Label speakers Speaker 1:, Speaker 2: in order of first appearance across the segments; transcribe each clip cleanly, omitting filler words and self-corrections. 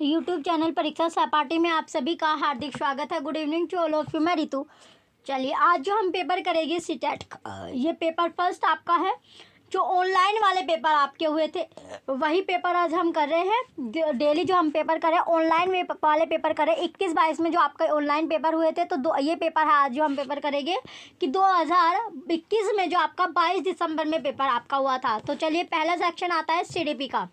Speaker 1: YouTube channel परीक्षा सहपाठी में आप सभी का हार्दिक स्वागत है। Good evening to all of you. मैं रितु। चलिए, आज जो हम पेपर करेंगे सीटेट, ये पेपर फर्स्ट आपका है। जो ऑनलाइन वाले पेपर आपके हुए थे वही पेपर आज हम कर रहे हैं। डेली जो हम पेपर करें ऑनलाइन वाले पेपर करें 21-22 में जो आपके ऑनलाइन पेपर हुए थे, तो ये पेपर है आज जो हम पेपर करेंगे कि 2021 में जो आपका 22 दिसंबर में पेपर आपका हुआ था। तो चलिए, पहला सेक्शन आता है सीडीपी का।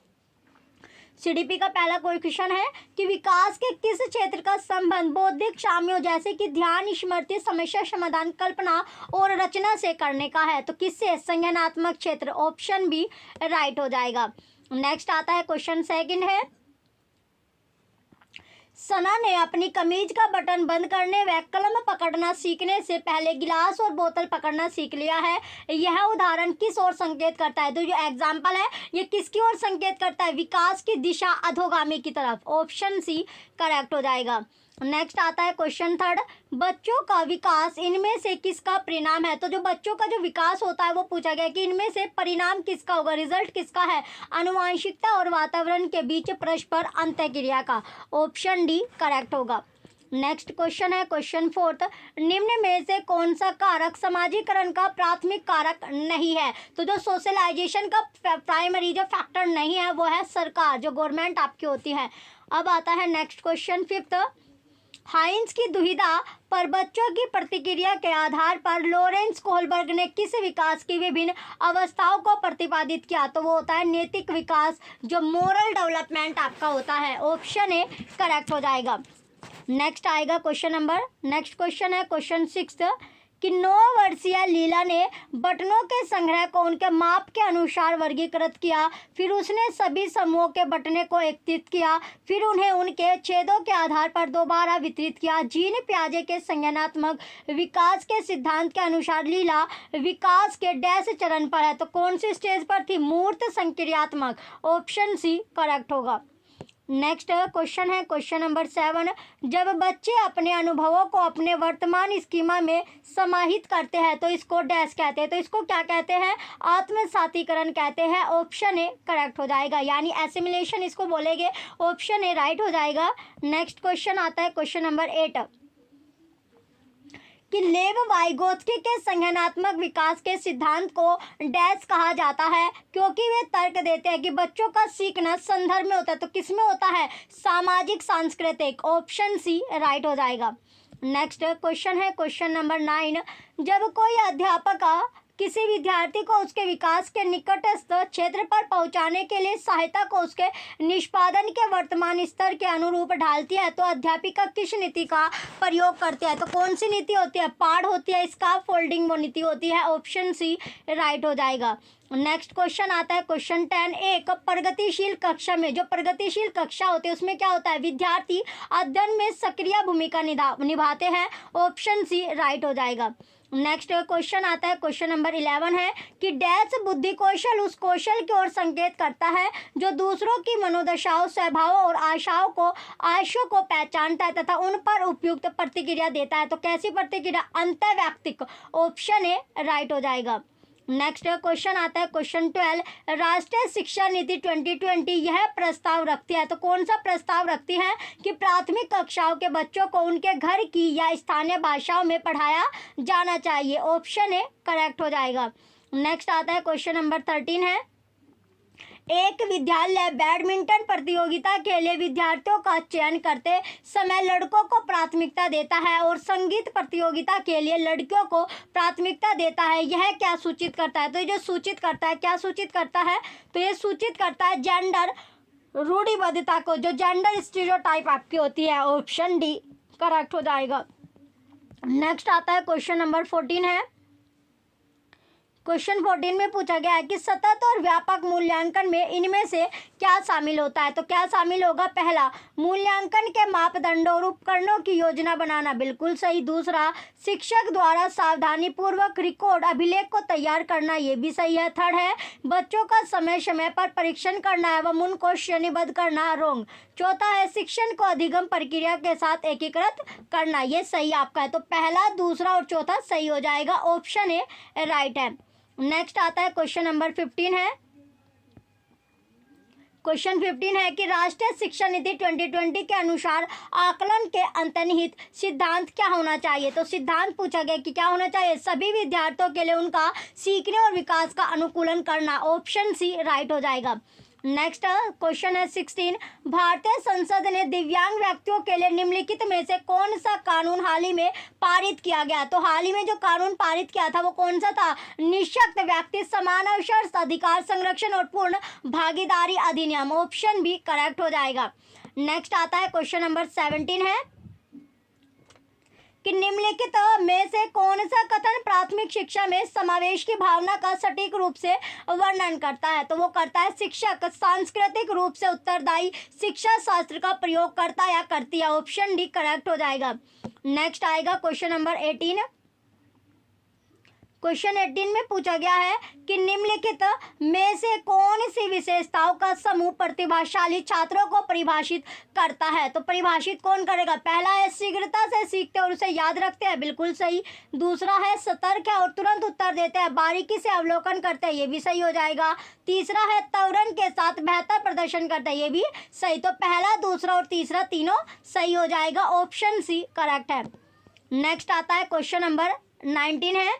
Speaker 1: सीडीपी का पहला कोई क्वेश्चन है कि विकास के किस क्षेत्र का संबंध बौद्धिक खामियों जैसे कि ध्यान, स्मृति, समस्या समाधान, कल्पना और रचना से करने का है। तो किससे? संज्ञानात्मक क्षेत्र, ऑप्शन बी राइट हो जाएगा। नेक्स्ट आता है क्वेश्चन सेकंड है, सना ने अपनी कमीज का बटन बंद करने व कलम पकड़ना सीखने से पहले गिलास और बोतल पकड़ना सीख लिया है। यह उदाहरण किस ओर संकेत करता है? तो जो एग्जाम्पल है ये किसकी ओर संकेत करता है? विकास की दिशा अधोगामी की तरफ। ऑप्शन सी करेक्ट हो जाएगा। नेक्स्ट आता है क्वेश्चन थर्ड, बच्चों का विकास इनमें से किसका परिणाम है? तो जो बच्चों का जो विकास होता है वो पूछा गया कि इनमें से परिणाम किसका होगा, रिजल्ट किसका है? आनुवंशिकता और वातावरण के बीच परस्पर अंतःक्रिया का। ऑप्शन डी करेक्ट होगा। नेक्स्ट क्वेश्चन है क्वेश्चन फोर्थ, निम्न में से कौन सा कारक समाजीकरण का प्राथमिक कारक नहीं है? तो जो सोशलाइजेशन का प्राइमरी जो फैक्टर नहीं है वो है सरकार, जो गवर्नमेंट आपकी होती है। अब आता है नेक्स्ट क्वेश्चन फिफ्थ, हाइंस की दुविधा पर बच्चों की प्रतिक्रिया के आधार पर लॉरेंस कोहलबर्ग ने किस विकास की विभिन्न अवस्थाओं को प्रतिपादित किया? तो वो होता है नैतिक विकास, जो मोरल डेवलपमेंट आपका होता है। ऑप्शन ए करेक्ट हो जाएगा। नेक्स्ट आएगा नेक्स्ट क्वेश्चन है क्वेश्चन सिक्स्थ कि 9 वर्षीय लीला ने बटनों के संग्रह को उनके माप के अनुसार वर्गीकृत किया, फिर उसने सभी समूहों के बटने को एकत्रित किया, फिर उन्हें उनके छेदों के आधार पर दोबारा वितरित किया। जीन पियाजे के संज्ञानात्मक विकास के सिद्धांत के अनुसार लीला विकास के डैश चरण पर है। तो कौन सी स्टेज पर थी? मूर्त संक्रियात्मक। ऑप्शन सी करेक्ट होगा। नेक्स्ट क्वेश्चन है क्वेश्चन नंबर 7, जब बच्चे अपने अनुभवों को अपने वर्तमान स्कीमा में समाहित करते हैं तो इसको डैश कहते हैं। तो इसको क्या कहते हैं? आत्मसातीकरण कहते हैं। ऑप्शन ए करेक्ट हो जाएगा, यानी एसिमिलेशन इसको बोलेंगे। ऑप्शन ए राइट हो जाएगा। नेक्स्ट क्वेश्चन आता है क्वेश्चन नंबर 8 कि लेव वाइगोत्स्की के संज्ञानात्मक विकास के सिद्धांत को डैश कहा जाता है, क्योंकि वे तर्क देते हैं कि बच्चों का सीखना संदर्भ में होता है। तो किस में होता है? सामाजिक सांस्कृतिक। ऑप्शन सी राइट हो जाएगा। नेक्स्ट क्वेश्चन है क्वेश्चन नंबर 9, जब कोई अध्यापक किसी विद्यार्थी को उसके विकास के निकटस्थ क्षेत्र पर पहुंचाने के लिए सहायता को उसके निष्पादन के वर्तमान स्तर के अनुरूप ढालती है तो अध्यापिका किस नीति का प्रयोग करती है? तो कौन सी नीति होती है? पाड़ होती है, स्काफोल्डिंग वो नीति होती है। ऑप्शन सी राइट हो जाएगा। नेक्स्ट क्वेश्चन आता है क्वेश्चन 10, एक प्रगतिशील कक्षा में, जो प्रगतिशील कक्षा होती है उसमें क्या होता है? विद्यार्थी अध्ययन में सक्रिय भूमिका निभाते हैं। ऑप्शन सी राइट हो जाएगा। नेक्स्ट क्वेश्चन आता है क्वेश्चन नंबर 11 है कि डैश बुद्धि कौशल उस कौशल की ओर संकेत करता है जो दूसरों की मनोदशाओं, स्वभावों और आशयों को पहचानता है तथा उन पर उपयुक्त प्रतिक्रिया देता है। तो कैसी प्रतिक्रिया? अंतर्वैयक्तिक। ऑप्शन ए राइट हो जाएगा। नेक्स्ट क्वेश्चन आता है क्वेश्चन 12, राष्ट्रीय शिक्षा नीति 2020 यह प्रस्ताव रखती है। तो कौन सा प्रस्ताव रखती है? कि प्राथमिक कक्षाओं के बच्चों को उनके घर की या स्थानीय भाषाओं में पढ़ाया जाना चाहिए। ऑप्शन ए करेक्ट हो जाएगा। नेक्स्ट आता है क्वेश्चन नंबर 13 है, एक विद्यालय बैडमिंटन प्रतियोगिता के लिए विद्यार्थियों का चयन करते समय लड़कों को प्राथमिकता देता है और संगीत प्रतियोगिता के लिए लड़कियों को प्राथमिकता देता है। यह क्या सूचित करता है? तो ये जो सूचित करता है, क्या सूचित करता है? तो ये सूचित करता है जेंडर रूढ़िबद्धता को, जो जेंडर स्टीरियोटाइप आपकी होती है। ऑप्शन डी करेक्ट हो जाएगा। नेक्स्ट आता है क्वेश्चन नंबर 14 है, क्वेश्चन 14 में पूछा गया है कि सतत और व्यापक मूल्यांकन में इनमें से क्या शामिल होता है? तो क्या शामिल होगा? पहला, मूल्यांकन के मापदंडों और उपकरणों की योजना बनाना, बिल्कुल सही। दूसरा, शिक्षक द्वारा सावधानी पूर्वक रिकॉर्ड अभिलेख को तैयार करना, ये भी सही है। थर्ड है, बच्चों का समय समय पर परीक्षण करना एवं उनको श्रेणीबद्ध करना, रॉन्ग। चौथा है, शिक्षण को अधिगम प्रक्रिया के साथ एकीकृत करना, ये सही आपका है। तो पहला, दूसरा और चौथा सही हो जाएगा। ऑप्शन ए राइट है। नेक्स्ट आता है क्वेश्चन नंबर 15 है, क्वेश्चन 15 है कि राष्ट्रीय शिक्षा नीति 2020 के अनुसार आकलन के अंतर्निहित सिद्धांत क्या होना चाहिए। तो सिद्धांत पूछा गया कि क्या होना चाहिए, सभी विद्यार्थियों के लिए उनका सीखने और विकास का अनुकूलन करना। ऑप्शन सी राइट हो जाएगा। नेक्स्ट क्वेश्चन है 16, भारतीय संसद ने दिव्यांग व्यक्तियों के लिए निम्नलिखित में से कौन सा कानून हाल ही में पारित किया गया। तो हाल ही में जो कानून पारित किया था वो कौन सा था, निःशक्त व्यक्ति समान अवसर अधिकार संरक्षण और पूर्ण भागीदारी अधिनियम। ऑप्शन बी करेक्ट हो जाएगा। नेक्स्ट आता है क्वेश्चन नंबर 17 है कि निम्नलिखित में से कौन सा कथन प्राथमिक शिक्षा में समावेश की भावना का सटीक रूप से वर्णन करता है। तो वो करता है शिक्षक सांस्कृतिक रूप से उत्तरदायी शिक्षा शास्त्र का प्रयोग करता या करती है। ऑप्शन डी करेक्ट हो जाएगा। नेक्स्ट आएगा क्वेश्चन नंबर 18। क्वेश्चन 18 में पूछा गया है कि निम्नलिखित में से कौन सी विशेषताओं का समूह प्रतिभाशाली छात्रों को परिभाषित करता है। तो परिभाषित कौन करेगा, पहला है शीघ्रता से सीखते और उसे याद रखते हैं, बिल्कुल सही। दूसरा है सतर्क है और तुरंत उत्तर देते हैं, बारीकी से अवलोकन करते हैं, ये भी सही हो जाएगा। तीसरा है त्वरण के साथ बेहतर प्रदर्शन करते हैं, ये भी सही। तो पहला, दूसरा और तीसरा तीनों सही हो जाएगा। ऑप्शन सी करेक्ट है। नेक्स्ट आता है क्वेश्चन नंबर 19 है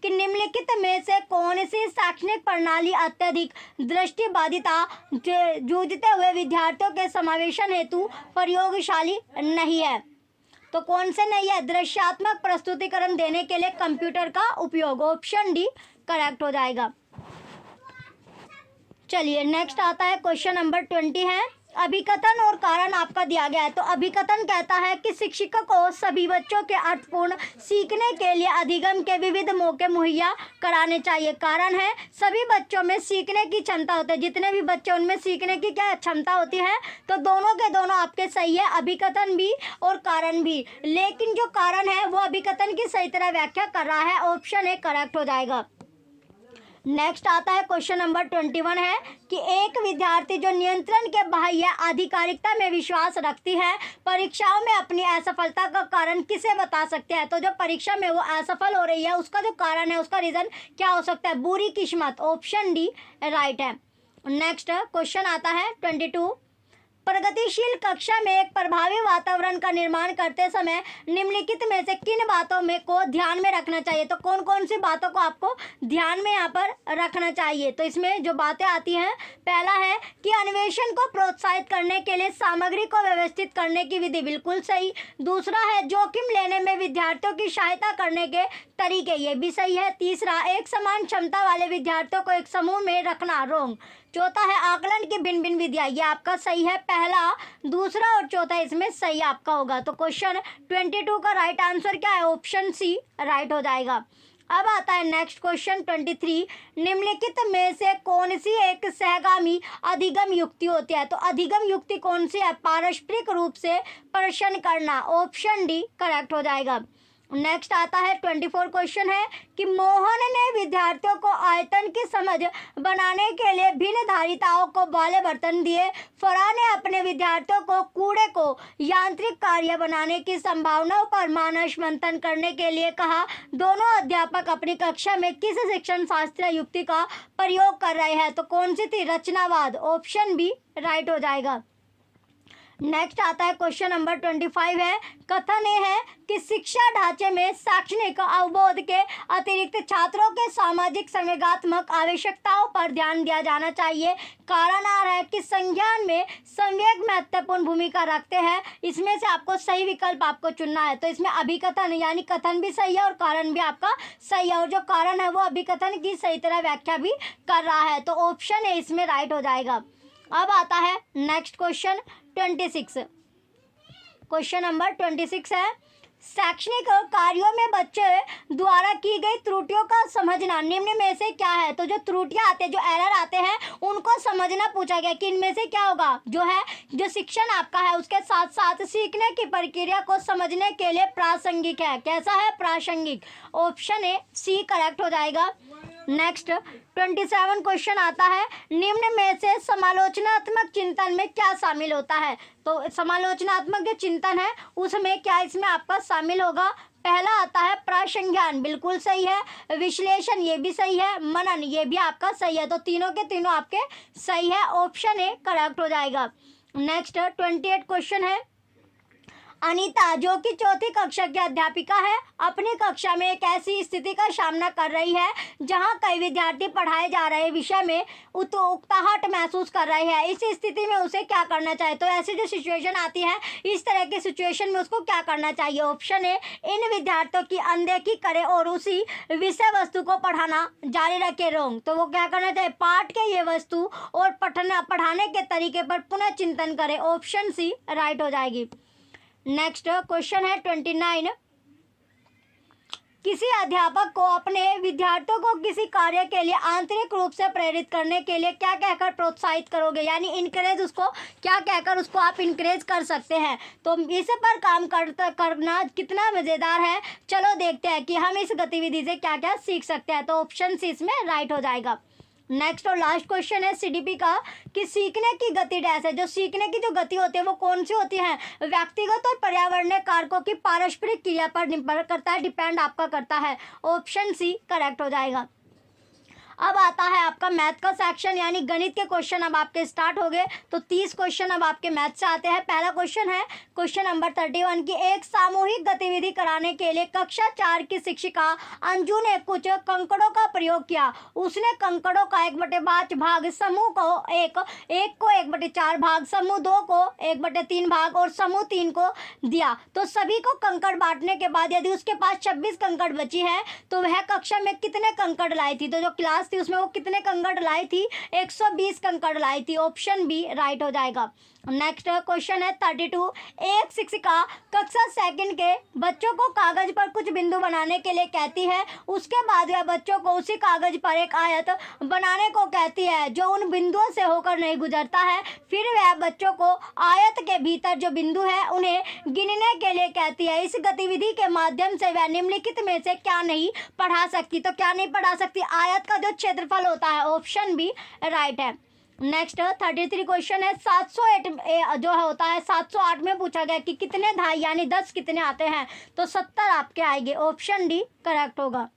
Speaker 1: कि निम्नलिखित में से कौन सी शैक्षणिक प्रणाली अत्यधिक दृष्टिबाधिता जूझते हुए विद्यार्थियों के समावेशन हेतु प्रयोगशाली नहीं है। तो कौन से नहीं है, दृश्यात्मक प्रस्तुतिकरण देने के लिए कंप्यूटर का उपयोग। ऑप्शन डी करेक्ट हो जाएगा। चलिए नेक्स्ट आता है क्वेश्चन नंबर 20 है, अभिकथन और कारण आपका दिया गया है। तो अभिकथन कहता है कि शिक्षकों को सभी बच्चों के अर्थपूर्ण सीखने के लिए अधिगम के विविध मौके मुहैया कराने चाहिए। कारण है सभी बच्चों में सीखने की क्षमता होती है, जितने भी बच्चे उनमें सीखने की क्या क्षमता होती है। तो दोनों के दोनों आपके सही है, अभिकथन भी और कारण भी। लेकिन जो कारण है वो अभिकथन की सही तरह व्याख्या कर रहा है। ऑप्शन ए करेक्ट हो जाएगा। नेक्स्ट आता है क्वेश्चन नंबर 21 है कि एक विद्यार्थी जो नियंत्रण के बाह्य आधिकारिकता में विश्वास रखती है परीक्षाओं में अपनी असफलता का कारण किसे बता सकते हैं। तो जो परीक्षा में वो असफल हो रही है उसका जो कारण है, उसका रीज़न क्या हो सकता है, बुरी किस्मत। ऑप्शन डी राइट है। नेक्स्ट क्वेश्चन आता है 22, प्रगतिशील कक्षा में एक प्रभावी वातावरण का निर्माण करते समय निम्नलिखित में से किन बातों में को ध्यान में रखना चाहिए। तो कौन कौन सी बातों को आपको ध्यान में यहाँ पर रखना चाहिए। तो इसमें जो बातें आती हैं, पहला है कि अन्वेषण को प्रोत्साहित करने के लिए सामग्री को व्यवस्थित करने की विधि, बिल्कुल सही। दूसरा है जोखिम लेने में विद्यार्थियों की सहायता करने के तरीके, ये भी सही है। तीसरा, एक समान क्षमता वाले विद्यार्थियों को एक समूह में रखना, रॉन्ग। चौथा है आकलन की भिन्न भिन्न विधियाँ, ये आपका सही है, पहला, दूसरा और चौथा इसमें सही आपका होगा। तो क्वेश्चन 22 का राइट आंसर क्या है, ऑप्शन सी राइट हो जाएगा। अब आता है नेक्स्ट क्वेश्चन 23, निम्नलिखित में से कौन सी एक सहगामी अधिगम युक्ति होती है। तो अधिगम युक्ति कौन सी है, पारस्परिक रूप से प्रश्न करना। ऑप्शन डी करेक्ट हो जाएगा। नेक्स्ट आता है 24 क्वेश्चन है कि मोहन ने विद्यार्थियों को आयतन की समझ बनाने के लिए भिन्न धारिताओं को वाले बर्तन दिए। फरहान ने अपने विद्यार्थियों को कूड़े को यांत्रिक कार्य बनाने की संभावनाओं पर मानस मंथन करने के लिए कहा। दोनों अध्यापक अपनी कक्षा में किस शिक्षण शास्त्रीय युक्ति का प्रयोग कर रहे हैं। तो कौन सी थी, रचनावाद। ऑप्शन बी राइट हो जाएगा। नेक्स्ट आता है क्वेश्चन नंबर 25 है, कथन ये है कि शिक्षा ढांचे में शैक्षणिक अवबोध के अतिरिक्त छात्रों के सामाजिक संवेगात्मक आवश्यकताओं पर ध्यान दिया जाना चाहिए। कारण आ रहा है कि संज्ञान में संवेग महत्वपूर्ण भूमिका रखते हैं। इसमें से आपको सही विकल्प आपको चुनना है। तो इसमें अभिकथन यानी कथन भी सही है और कारण भी आपका सही है, और जो कारण है वो अभिकथन की सही तरह व्याख्या भी कर रहा है। तो ऑप्शन ए इसमें राइट हो जाएगा। अब आता है नेक्स्ट क्वेश्चन 26। क्वेश्चन नंबर 26 है, शैक्षणिक कार्यों में बच्चे द्वारा की गई त्रुटियों का समझना निम्न में से क्या है। तो जो त्रुटियां आते हैं, जो एरर आते हैं, उनको समझना पूछा गया कि इनमें से क्या होगा। जो है जो शिक्षण आपका है उसके साथ साथ सीखने की प्रक्रिया को समझने के लिए प्रासंगिक है। कैसा है, प्रासंगिक। ऑप्शन ए सी करेक्ट हो जाएगा। नेक्स्ट 27 क्वेश्चन आता है, निम्न में से समालोचनात्मक चिंतन में क्या शामिल होता है। तो समालोचनात्मक जो चिंतन है उसमें क्या इसमें आपका शामिल होगा। पहला आता है संज्ञान बिल्कुल सही है, विश्लेषण ये भी सही है, मनन ये भी आपका सही है। तो तीनों के तीनों आपके सही है, ऑप्शन ए करेक्ट हो जाएगा। नेक्स्ट 28 क्वेश्चन है, अनीता जो कि चौथी कक्षा की अध्यापिका है, अपनी कक्षा में एक ऐसी स्थिति का सामना कर रही है जहां कई विद्यार्थी पढ़ाए जा रहे विषय में उकताहट महसूस कर रहे हैं। इस स्थिति में उसे क्या करना चाहिए? तो ऐसी जो सिचुएशन आती है, इस तरह की सिचुएशन में उसको क्या करना चाहिए? ऑप्शन ए, इन विद्यार्थियों की अनदेखी करे और उसी विषय वस्तु को पढ़ाना जारी रखे। रोंग, तो वो क्या करना चाहिए? पाठ के ये वस्तु और पढ़ाने के तरीके पर पुनः चिंतन करे। ऑप्शन सी राइट हो जाएगी। नेक्स्ट क्वेश्चन है 29, किसी अध्यापक को अपने विद्यार्थियों को किसी कार्य के लिए आंतरिक रूप से प्रेरित करने के लिए क्या कहकर प्रोत्साहित करोगे? यानी इनकरेज, उसको क्या कहकर उसको आप इनकरेज कर सकते हैं। तो इस पर काम करना कितना मज़ेदार है, चलो देखते हैं कि हम इस गतिविधि से क्या क्या सीख सकते हैं। तो ऑप्शन सी इसमें राइट हो जाएगा। नेक्स्ट और लास्ट क्वेश्चन है सीडीपी का, कि सीखने की गति डैश है। जो सीखने की जो गति होती है वो कौन सी होती है? व्यक्तिगत और पर्यावरणीय कारकों की पारस्परिक क्रिया पर निर्भर करता है, डिपेंड आपका करता है। ऑप्शन सी करेक्ट हो जाएगा। अब आता है आपका मैथ का सेक्शन, यानी गणित के क्वेश्चन अब आपके स्टार्ट हो गए। तो 30 क्वेश्चन अब आपके मैथ से आते हैं। पहला क्वेश्चन है क्वेश्चन नंबर 31 की, एक सामूहिक गतिविधि कराने के लिए कक्षा 4 की शिक्षिका अंजू ने कुछ कंकड़ों का प्रयोग किया। उसने कंकड़ों का 1/5 भाग समूह को एक को 1/4 भाग, समूह 2 को 1/3 भाग और समूह 3 को दिया। तो सभी को कंकड़ बांटने के बाद यदि उसके पास 26 कंकड़ बची है तो वह कक्षा में कितने कंकड़ लाई थी? तो जो क्लास थी उसमें वो कितने कंकड़ लाई थी? 120 कंकड़ लाई थी। ऑप्शन बी राइट हो जाएगा। नेक्स्ट क्वेश्चन है 32, एक शिक्षिका कक्षा सेकंड के बच्चों को कागज पर कुछ बिंदु बनाने के लिए कहती है। उसके बाद वह बच्चों को उसी कागज पर एक आयत बनाने को कहती है जो उन बिंदुओं से होकर नहीं गुजरता है। फिर वह बच्चों को आयत के भीतर जो बिंदु है उन्हें गिनने के लिए कहती है। इस गतिविधि के माध्यम से वह निम्नलिखित में से क्या नहीं पढ़ा सकती? तो क्या नहीं पढ़ा सकती? आयत का जो क्षेत्रफल होता है। ऑप्शन बी राइट है। नेक्स्ट 33 क्वेश्चन है, 708 जो होता है 708 में पूछा गया कि कितने ढाई यानी 10 कितने आते हैं? तो 70 आपके आएंगे। ऑप्शन डी करेक्ट होगा।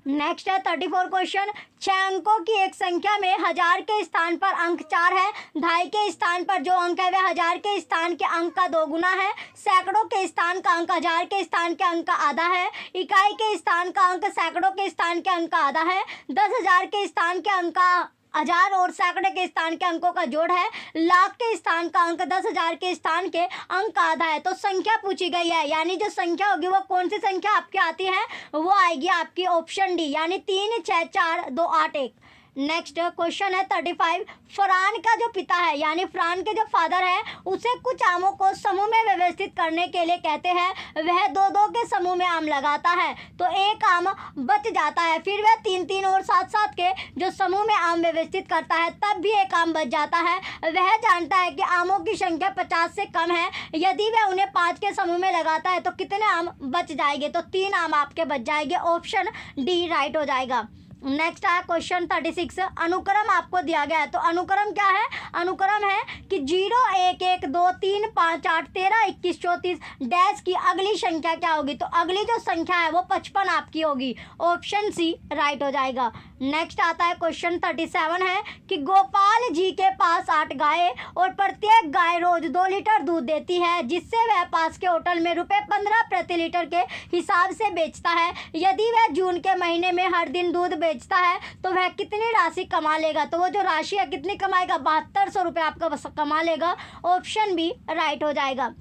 Speaker 1: नेक्स्ट है 34 क्वेश्चन, 6 अंकों की एक संख्या में 1000 के स्थान पर अंक 4 है। ढाई के स्थान पर जो अंक है वह 1000 के स्थान के अंक का 2 गुना है। सैकड़ों के स्थान का अंक 1000 के स्थान के अंक का आधा है। इकाई के स्थान का अंक सैकड़ों के स्थान के अंक का आधा है। 10,000 के स्थान के अंक का 1000 और सैकड़े के स्थान के अंकों का जोड़ है। लाख के स्थान का अंक 10,000 के स्थान के अंक का आधा है। तो संख्या पूछी गई है, यानी जो संख्या होगी वो कौन सी संख्या आपकी आती है? वो आएगी आपकी ऑप्शन डी, यानी 3, 6, 4, 2, 8, 1। नेक्स्ट क्वेश्चन है 35, फरहान का जो पिता है यानी फरहान के जो फादर है उसे कुछ आमों को समूह में व्यवस्थित करने के लिए कहते हैं। वह 2-2 के समूह में आम लगाता है तो एक आम बच जाता है। फिर वह 3-3 और 7-7 के जो समूह में आम व्यवस्थित करता है तब भी एक आम बच जाता है। वह जानता है कि आमों की संख्या 50 से कम है। यदि वह उन्हें 5 के समूह में लगाता है तो कितने आम बच जाएंगे? तो 3 आम आपके बच जाएंगे। ऑप्शन डी राइट हो जाएगा। नेक्स्ट है क्वेश्चन 36, अनुक्रम आपको दिया गया है। तो अनुक्रम क्या है? अनुक्रम है कि 0, 1, 1, 2, 3, 5, 8, 13, 21, 34 डैश की अगली संख्या क्या होगी? तो अगली जो संख्या है वो 55 आपकी होगी। ऑप्शन सी राइट हो जाएगा। नेक्स्ट आता है क्वेश्चन 37 है कि गोपाल जी के पास 8 गाय और प्रत्येक गाय रोज 2 लीटर दूध देती है, जिससे वह पास के होटल में ₹15 प्रति लीटर के हिसाब से बेचता है। यदि वह जून के महीने में हर दिन दूध बेचता है तो वह कितनी राशि कमा लेगा? तो वो जो राशि है कितनी कमाएगा? 7200 रुपये आपका कमा लेगा। ऑप्शन बी राइट हो जाएगा।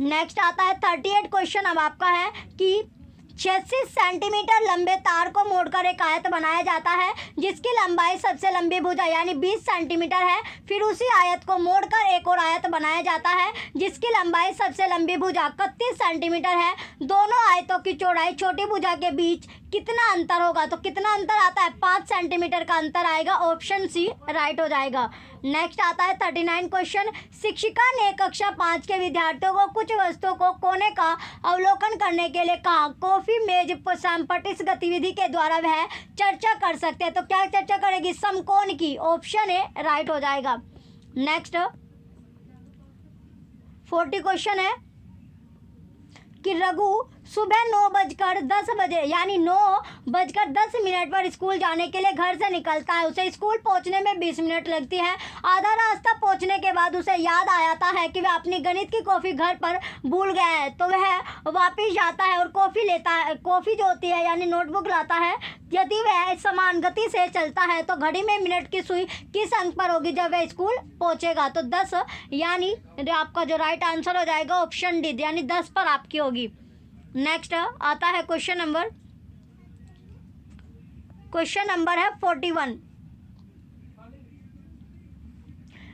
Speaker 1: नेक्स्ट आता है 38 क्वेश्चन अब आपका है कि 36 सेंटीमीटर लंबे तार को मोड़कर एक आयत बनाया जाता है जिसकी लंबाई सबसे लंबी भुजा यानी 20 सेंटीमीटर है। फिर उसी आयत को मोड़कर एक और आयत बनाया जाता है जिसकी लंबाई सबसे लंबी भुजा 31 सेंटीमीटर है। दोनों आयतों की चौड़ाई छोटी भुजा के बीच कितना अंतर होगा? तो कितना अंतर आता है? 5 सेंटीमीटर का अंतर आएगा। ऑप्शन सी राइट हो जाएगा। नेक्स्ट आता है 39 क्वेश्चन, शिक्षिका ने कक्षा 5 के विद्यार्थियों को कुछ वस्तुओं को कोने का अवलोकन करने के लिए कहा। कॉफी मेज पर इस गतिविधि के द्वारा वह चर्चा कर सकते हैं। तो क्या चर्चा करेगी? समकोण की। ऑप्शन ए राइट हो जाएगा। नेक्स्ट 40 क्वेश्चन है कि रघु सुबह 9:10 यानी 9:10 पर स्कूल जाने के लिए घर से निकलता है। उसे स्कूल पहुंचने में 20 मिनट लगती है। आधा रास्ता पहुंचने के बाद उसे याद आता है कि वह अपनी गणित की कॉपी घर पर भूल गया है, तो वह वापस जाता है और कॉफी लेता है, कॉफी जो होती है यानी नोटबुक लाता है। यदि वह समान गति से चलता है तो घड़ी में मिनट की सुई किस अंक पर होगी जब वह स्कूल पहुंचेगा? तो 10, यानी आपका जो राइट आंसर हो जाएगा ऑप्शन डी, यानी 10 पर आपकी होगी। नेक्स्ट आता है क्वेश्चन नंबर है 41।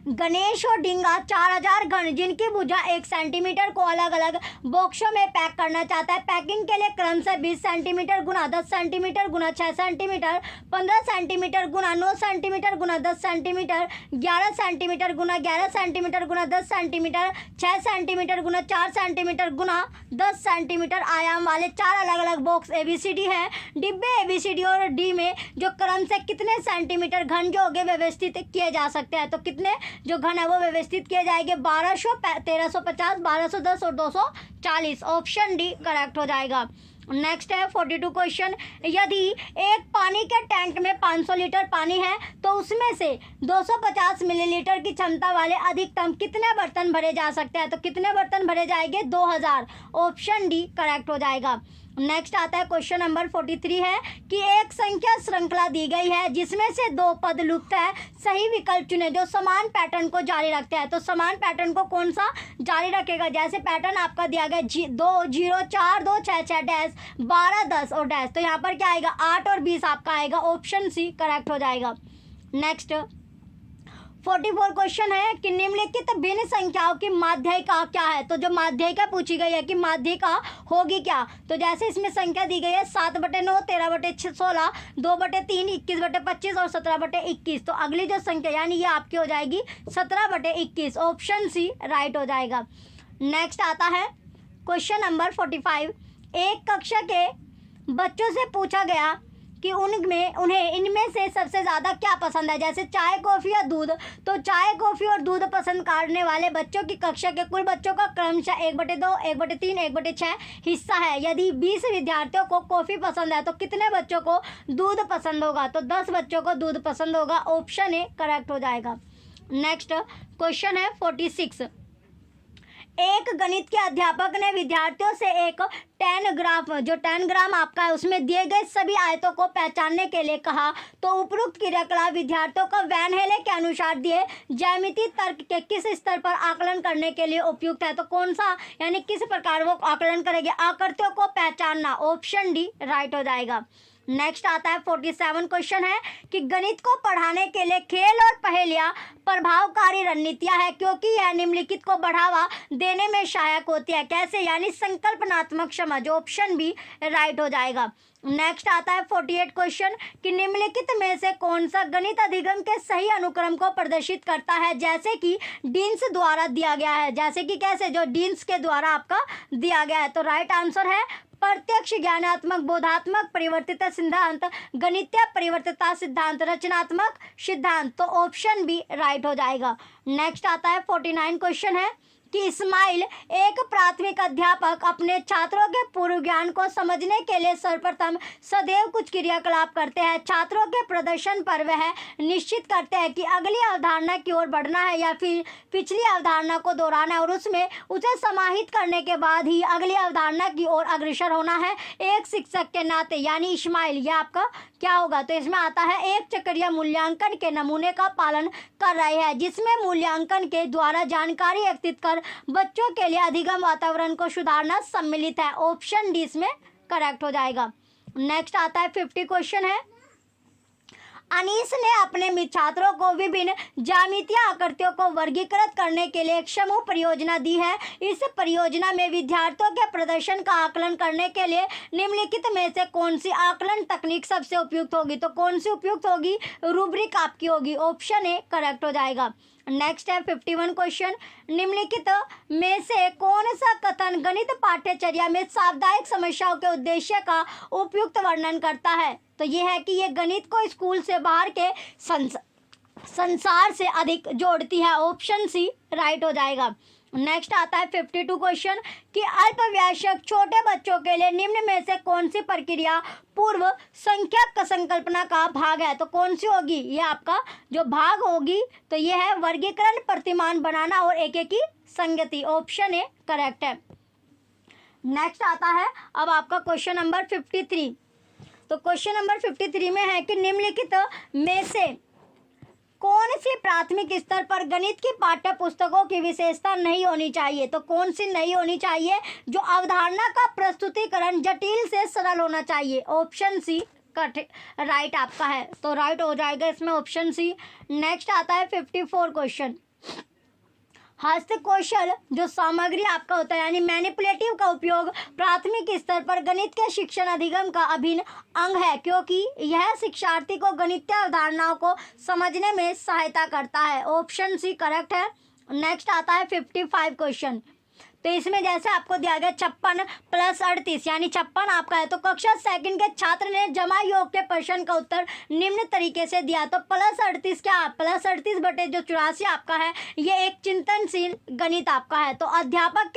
Speaker 1: गणेश और डिंगा 4000 घन जिनकी भुजा 1 सेंटीमीटर को अलग अलग बॉक्सों में पैक करना चाहता है। पैकिंग के लिए क्रमशः 20 सेंटीमीटर गुना 10 सेंटीमीटर गुना 6 सेंटीमीटर, 15 सेंटीमीटर गुना 9 सेंटीमीटर गुना 10 सेंटीमीटर, 11 सेंटीमीटर गुना 11 सेंटीमीटर गुना 10 सेंटीमीटर, 6 सेंटीमीटर गुना 4 सेंटीमीटर गुना 10 सेंटीमीटर आयाम वाले 4 अलग अलग बॉक्स ABCD है। डिब्बे ABCD और डी में जो क्रम से कितने सेंटीमीटर घन जो होंगे व्यवस्थित किए जा सकते हैं? तो कितने जो घन है वो व्यवस्थित किए जाएंगे? 1200, 1350, 1210 और 240। ऑप्शन डी करेक्ट हो जाएगा। नेक्स्ट है 42 क्वेश्चन। यदि एक पानी के टैंक में 500 लीटर पानी है तो उसमें से 250 मिलीलीटर की क्षमता वाले अधिकतम कितने बर्तन भरे जा सकते हैं? तो कितने बर्तन भरे जाएंगे? 2000। ऑप्शन डी करेक्ट हो जाएगा। नेक्स्ट आता है क्वेश्चन नंबर 43 है कि एक संख्या श्रृंखला दी गई है जिसमें से 2 पद लुप्त है। सही विकल्प चुने जो समान पैटर्न को जारी रखते हैं। तो समान पैटर्न को कौन सा जारी रखेगा? जैसे पैटर्न आपका दिया गया 2 0 4 2 6 6 डैश 12 10 और डैश, तो यहाँ पर क्या आएगा? 8 और 20 आपका आएगा। ऑप्शन सी करेक्ट हो जाएगा। नेक्स्ट 44 क्वेश्चन है कि निम्नलिखित भिन्न संख्याओं की माध्यिका क्या है? तो जो माध्यिका पूछी गई है कि माध्यिका होगी क्या? तो जैसे इसमें संख्या दी गई है 7/9, 13/16, 2/3, 21/25 और 17/21। तो अगली जो संख्या यानी ये आपकी हो जाएगी 17/21। ऑप्शन सी राइट हो जाएगा। नेक्स्ट आता है क्वेश्चन नंबर 45। एक कक्षा के बच्चों से पूछा गया कि उन्हें इनमें से सबसे ज़्यादा क्या पसंद है? जैसे चाय, कॉफ़ी या दूध। तो चाय, कॉफ़ी और दूध पसंद करने वाले बच्चों की कक्षा के कुल बच्चों का क्रमशः 1/2, 1/3, 1/6 हिस्सा है। यदि 20 विद्यार्थियों को कॉफ़ी पसंद है तो कितने बच्चों को दूध पसंद होगा? तो 10 बच्चों को दूध पसंद होगा। ऑप्शन ए करेक्ट हो जाएगा। नेक्स्ट क्वेश्चन है 46। एक गणित के अध्यापक ने विद्यार्थियों से एक 10 ग्राफ, जो 10 ग्राम आपका है, उसमें दिए गए सभी आयतों को पहचानने के लिए कहा। तो उपरोक्त क्रियाकलाप विद्यार्थियों को वैन हेले के अनुसार दिए ज्यामितीय तर्क के किस स्तर पर आकलन करने के लिए उपयुक्त है? तो कौन सा, यानी किस प्रकार वो आकलन करेंगे? आकृतियों को पहचानना। ऑप्शन डी राइट हो जाएगा। नेक्स्ट आता है 47 क्वेश्चन है कि गणित को पढ़ाने के लिए खेल और पहेलियाँ प्रभावकारी रणनीतियाँ है क्योंकि यह निम्नलिखित को बढ़ावा देने में सहायक होती है। कैसे? यानी संकल्पनात्मक समझ। ऑप्शन बी राइट हो जाएगा। नेक्स्ट आता है 48 क्वेश्चन कि निम्नलिखित में से कौन सा गणित अधिगम के सही अनुक्रम को प्रदर्शित करता है? जैसे कि डीन्स द्वारा दिया गया है। जैसे कि कैसे? जो डीन्स के द्वारा आपका दिया गया है। तो राइट आंसर है प्रत्यक्ष ज्ञानात्मक, बोधात्मक परिवर्तित सिद्धांत, गणितीय परिवर्तितता सिद्धांत, रचनात्मक सिद्धांत। तो ऑप्शन बी राइट हो जाएगा। नेक्स्ट आता है 49 क्वेश्चन है कि इस्माइल एक प्राथमिक अध्यापक अपने छात्रों के पूर्व ज्ञान को समझने के लिए सर्वप्रथम सदैव कुछ क्रियाकलाप करते हैं। छात्रों के प्रदर्शन पर वह निश्चित करते हैं कि अगली अवधारणा की ओर बढ़ना है या फिर पिछली अवधारणा को दोहराना है और उसमें उसे समाहित करने के बाद ही अगली अवधारणा की ओर अग्रसर होना है। एक शिक्षक के नाते यानी इस्माइल, यह आपका क्या होगा? तो इसमें आता है एक चक्रीय मूल्यांकन के नमूने का पालन कर रहे हैं जिसमें मूल्यांकन के द्वारा जानकारी एकत्रित कर बच्चों के लिए अधिगम वातावरण को सुधारना सम्मिलित है। ऑप्शन डी इसमें करेक्ट हो जाएगा। नेक्स्ट आता है 50 क्वेश्चन है। अनीस ने अपने छात्रों को विभिन्न ज्यामितीय आकृतियों को वर्गीकृत करने के लिए एक समूह परियोजना दी है। इस परियोजना में विद्यार्थियों के प्रदर्शन का आकलन करने के लिए निम्नलिखित में से कौन सी आकलन तकनीक सबसे उपयुक्त होगी? तो कौन सी उपयुक्त होगी? रूब्रिक आपकी होगी। ऑप्शन ए करेक्ट हो जाएगा। नेक्स्ट है 51 क्वेश्चन। निम्नलिखित में से कौन सा कथन गणित पाठ्यचर्या में साप्ताहिक समस्याओं के उद्देश्य का उपयुक्त वर्णन करता है? तो ये है कि ये गणित को स्कूल से बाहर के संसार से अधिक जोड़ती है। ऑप्शन सी राइट हो जाएगा। नेक्स्ट आता है 52 क्वेश्चन कि अल्पवयस्क छोटे बच्चों के लिए निम्न में से कौन सी प्रक्रिया पूर्व संख्यक संकल्पना का भाग है? तो कौन सी होगी? ये आपका जो भाग होगी तो ये है वर्गीकरण, प्रतिमान बनाना और एक की संगति। ऑप्शन ए करेक्ट है। नेक्स्ट आता है अब आपका क्वेश्चन नंबर 53। तो क्वेश्चन नंबर 53 में है कि निम्नलिखित में से कौन सी प्राथमिक स्तर पर गणित की पाठ्य पुस्तकों की विशेषता नहीं होनी चाहिए? तो कौन सी नहीं होनी चाहिए? जो अवधारणा का प्रस्तुतिकरण जटिल से सरल होना चाहिए। ऑप्शन सी राइट आपका है, तो राइट हो जाएगा इसमें ऑप्शन सी। नेक्स्ट आता है 54 क्वेश्चन। हस्तकौशल जो सामग्री आपका होता है यानी मैनिपुलेटिव का उपयोग प्राथमिक स्तर पर गणित के शिक्षण अधिगम का अभिन्न अंग है, क्योंकि यह शिक्षार्थी को गणितीय अवधारणाओं को समझने में सहायता करता है। ऑप्शन सी करेक्ट है। नेक्स्ट आता है 55 क्वेश्चन। तो इसमें जैसे आपको दिया गया 56 + 38 यानी 56 आपका है, तो कक्षा सेकंड के छात्र ने जमा योग के प्रश्न का उत्तर निम्न तरीके से दिया। तो +38 क्या? +38 बटे जो 84 आपका है, ये एक चिंतनशील गणित आपका है। तो अध्यापक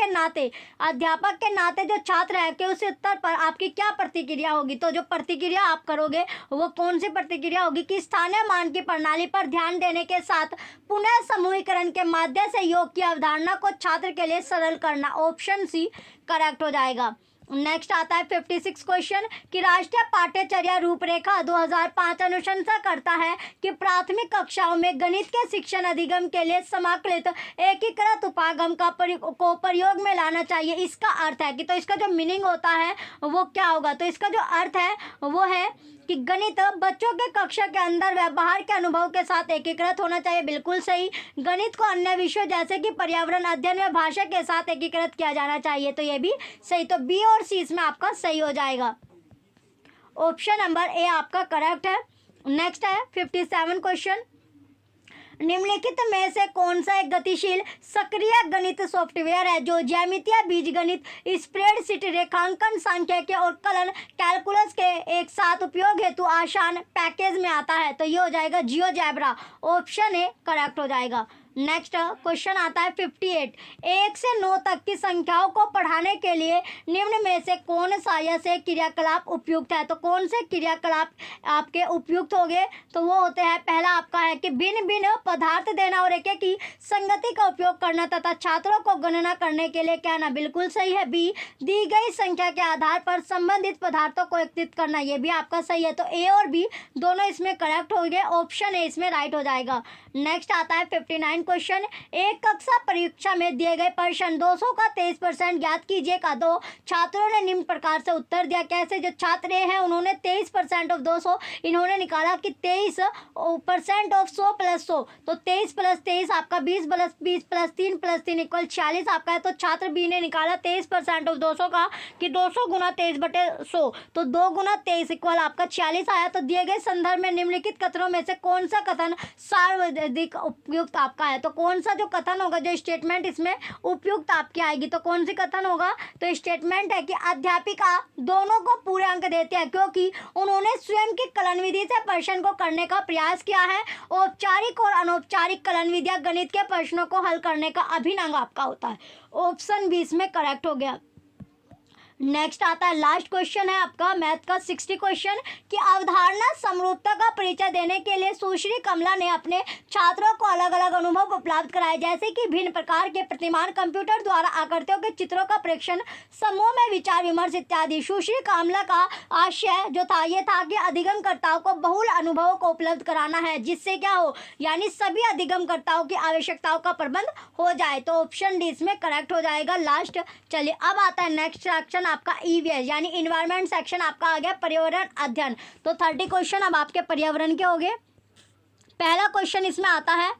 Speaker 1: के नाते जो छात्र है कि उस उत्तर पर आपकी क्या प्रतिक्रिया होगी? तो जो प्रतिक्रिया आप करोगे वो कौन सी प्रतिक्रिया होगी कि स्थानीय मान की प्रणाली पर ध्यान देने के साथ पुनः समूहीकरण के माध्यम से योग की अवधारणा को छात्र के लिए सरल करना। ऑप्शन सी करेक्ट हो जाएगा। नेक्स्ट आता है 56 क्वेश्चन कि राष्ट्रीय पाठ्यचर्या रूपरेखा 2005 अनुशंसा करता है कि प्राथमिक कक्षाओं में गणित के शिक्षण अधिगम के लिए समाकलित एकीकृत उपागम को प्रयोग में लाना चाहिए। इसका अर्थ है कि तो इसका जो मीनिंग होता है वो क्या होगा? तो इसका जो अर्थ है वो है कि गणित बच्चों के कक्षा के अंदर व बाहर के अनुभव के साथ एकीकृत होना चाहिए। बिल्कुल सही। गणित को अन्य विषयों जैसे कि पर्यावरण अध्ययन व भाषा के साथ एकीकृत किया जाना चाहिए। तो ये भी सही। तो बी और सी इसमें आपका सही हो जाएगा। ऑप्शन नंबर ए आपका करेक्ट है। नेक्स्ट है 57 क्वेश्चन। निम्नलिखित में से कौन सा एक गतिशील सक्रिय गणित सॉफ्टवेयर है जो ज्यामितीय बीजगणित, स्प्रेडशीट, रेखांकन सांख्यिकी और कलन कैलकुलस के एक साथ उपयोग हेतु आसान पैकेज में आता है? तो ये हो जाएगा जियोजेब्रा। ऑप्शन ए करेक्ट हो जाएगा। नेक्स्ट क्वेश्चन आता है 58। 1 से 9 तक की संख्याओं को पढ़ाने के लिए निम्न में से कौन सा या से क्रियाकलाप उपयुक्त है? तो कौन से क्रियाकलाप आपके उपयुक्त होंगे? तो वो होते हैं, पहला आपका है कि भिन्न भिन्न पदार्थ देना और एक की संगति का उपयोग करना तथा छात्रों को गणना करने के लिए कहना। बिल्कुल सही है। बी, दी गई संख्या के आधार पर संबंधित पदार्थों को एकत्रित करना। ये भी आपका सही है। तो ए और बी दोनों इसमें करेक्ट हो गए। ऑप्शन ए इसमें राइट हो जाएगा। नेक्स्ट आता है 59 क्वेश्चन। एक कक्षा परीक्षा में दिए गए प्रश्न 200 का 23% ज्ञात कीजिए का दो छात्रों ने निम्न प्रकार से उत्तर दिया। कैसे? जो छात्र हैं उन्होंने 23% ऑफ 200 इन्होंने निकाला कि 23% ऑफ 100 + 100, तो 23 + 23 आपका 20 + 20 + 3 + 3 = 46 आपका है। तो छात्र बी ने निकाला 23% ऑफ 200 का कि 200 × 23/100, तो 2 × 23 = आपका 46 आया। तो दिए गए संदर्भ में निम्नलिखित कथनों में से कौन सा कथन सर्वाधिक उपयुक्त आपका है? तो कौन सा जो कथन होगा, जो स्टेटमेंट इसमें उपयुक्त आपकी आएगी, तो कौन सी कथन होगा? तो स्टेटमेंट है कि अध्यापिका दोनों को पूरे अंक देते हैं क्योंकि उन्होंने स्वयं की कलन विधि से प्रश्न को करने का प्रयास किया है। औपचारिक और अनौपचारिक कलन विधियां गणित के प्रश्नों को हल करने का अभिन्न अंग आपका होता है। ऑप्शन बी इसमें करेक्ट हो गया। नेक्स्ट आता है लास्ट क्वेश्चन है आपका मैथ का 60 क्वेश्चन कि अवधारणा समरूपता का परिचय देने के लिए सुश्री कमला ने अपने छात्रों को अलग अलग अनुभव उपलब्ध कराए, जैसे कि भिन्न प्रकार के प्रतिमान, कंप्यूटर द्वारा आकृतियों के चित्रों का प्रेक्षण, समूह में विचार विमर्श इत्यादि। सुश्री कमला का आशय जो था ये था कि अधिगमकर्ताओं को बहुल अनुभवों को उपलब्ध कराना है, जिससे क्या हो यानी सभी अधिगमकर्ताओं की आवश्यकताओं का प्रबंध हो जाए। तो ऑप्शन डी इसमें करेक्ट हो जाएगा लास्ट। चलिए अब आता है नेक्स्ट सेक्शन आपका ईवीएस यानी इन्वायरमेंट सेक्शन आपका आ गया पर्यावरण अध्ययन। तो 30 क्वेश्चन अब आपके पर्यावरण के हो गए। पहला क्वेश्चन इसमें आता है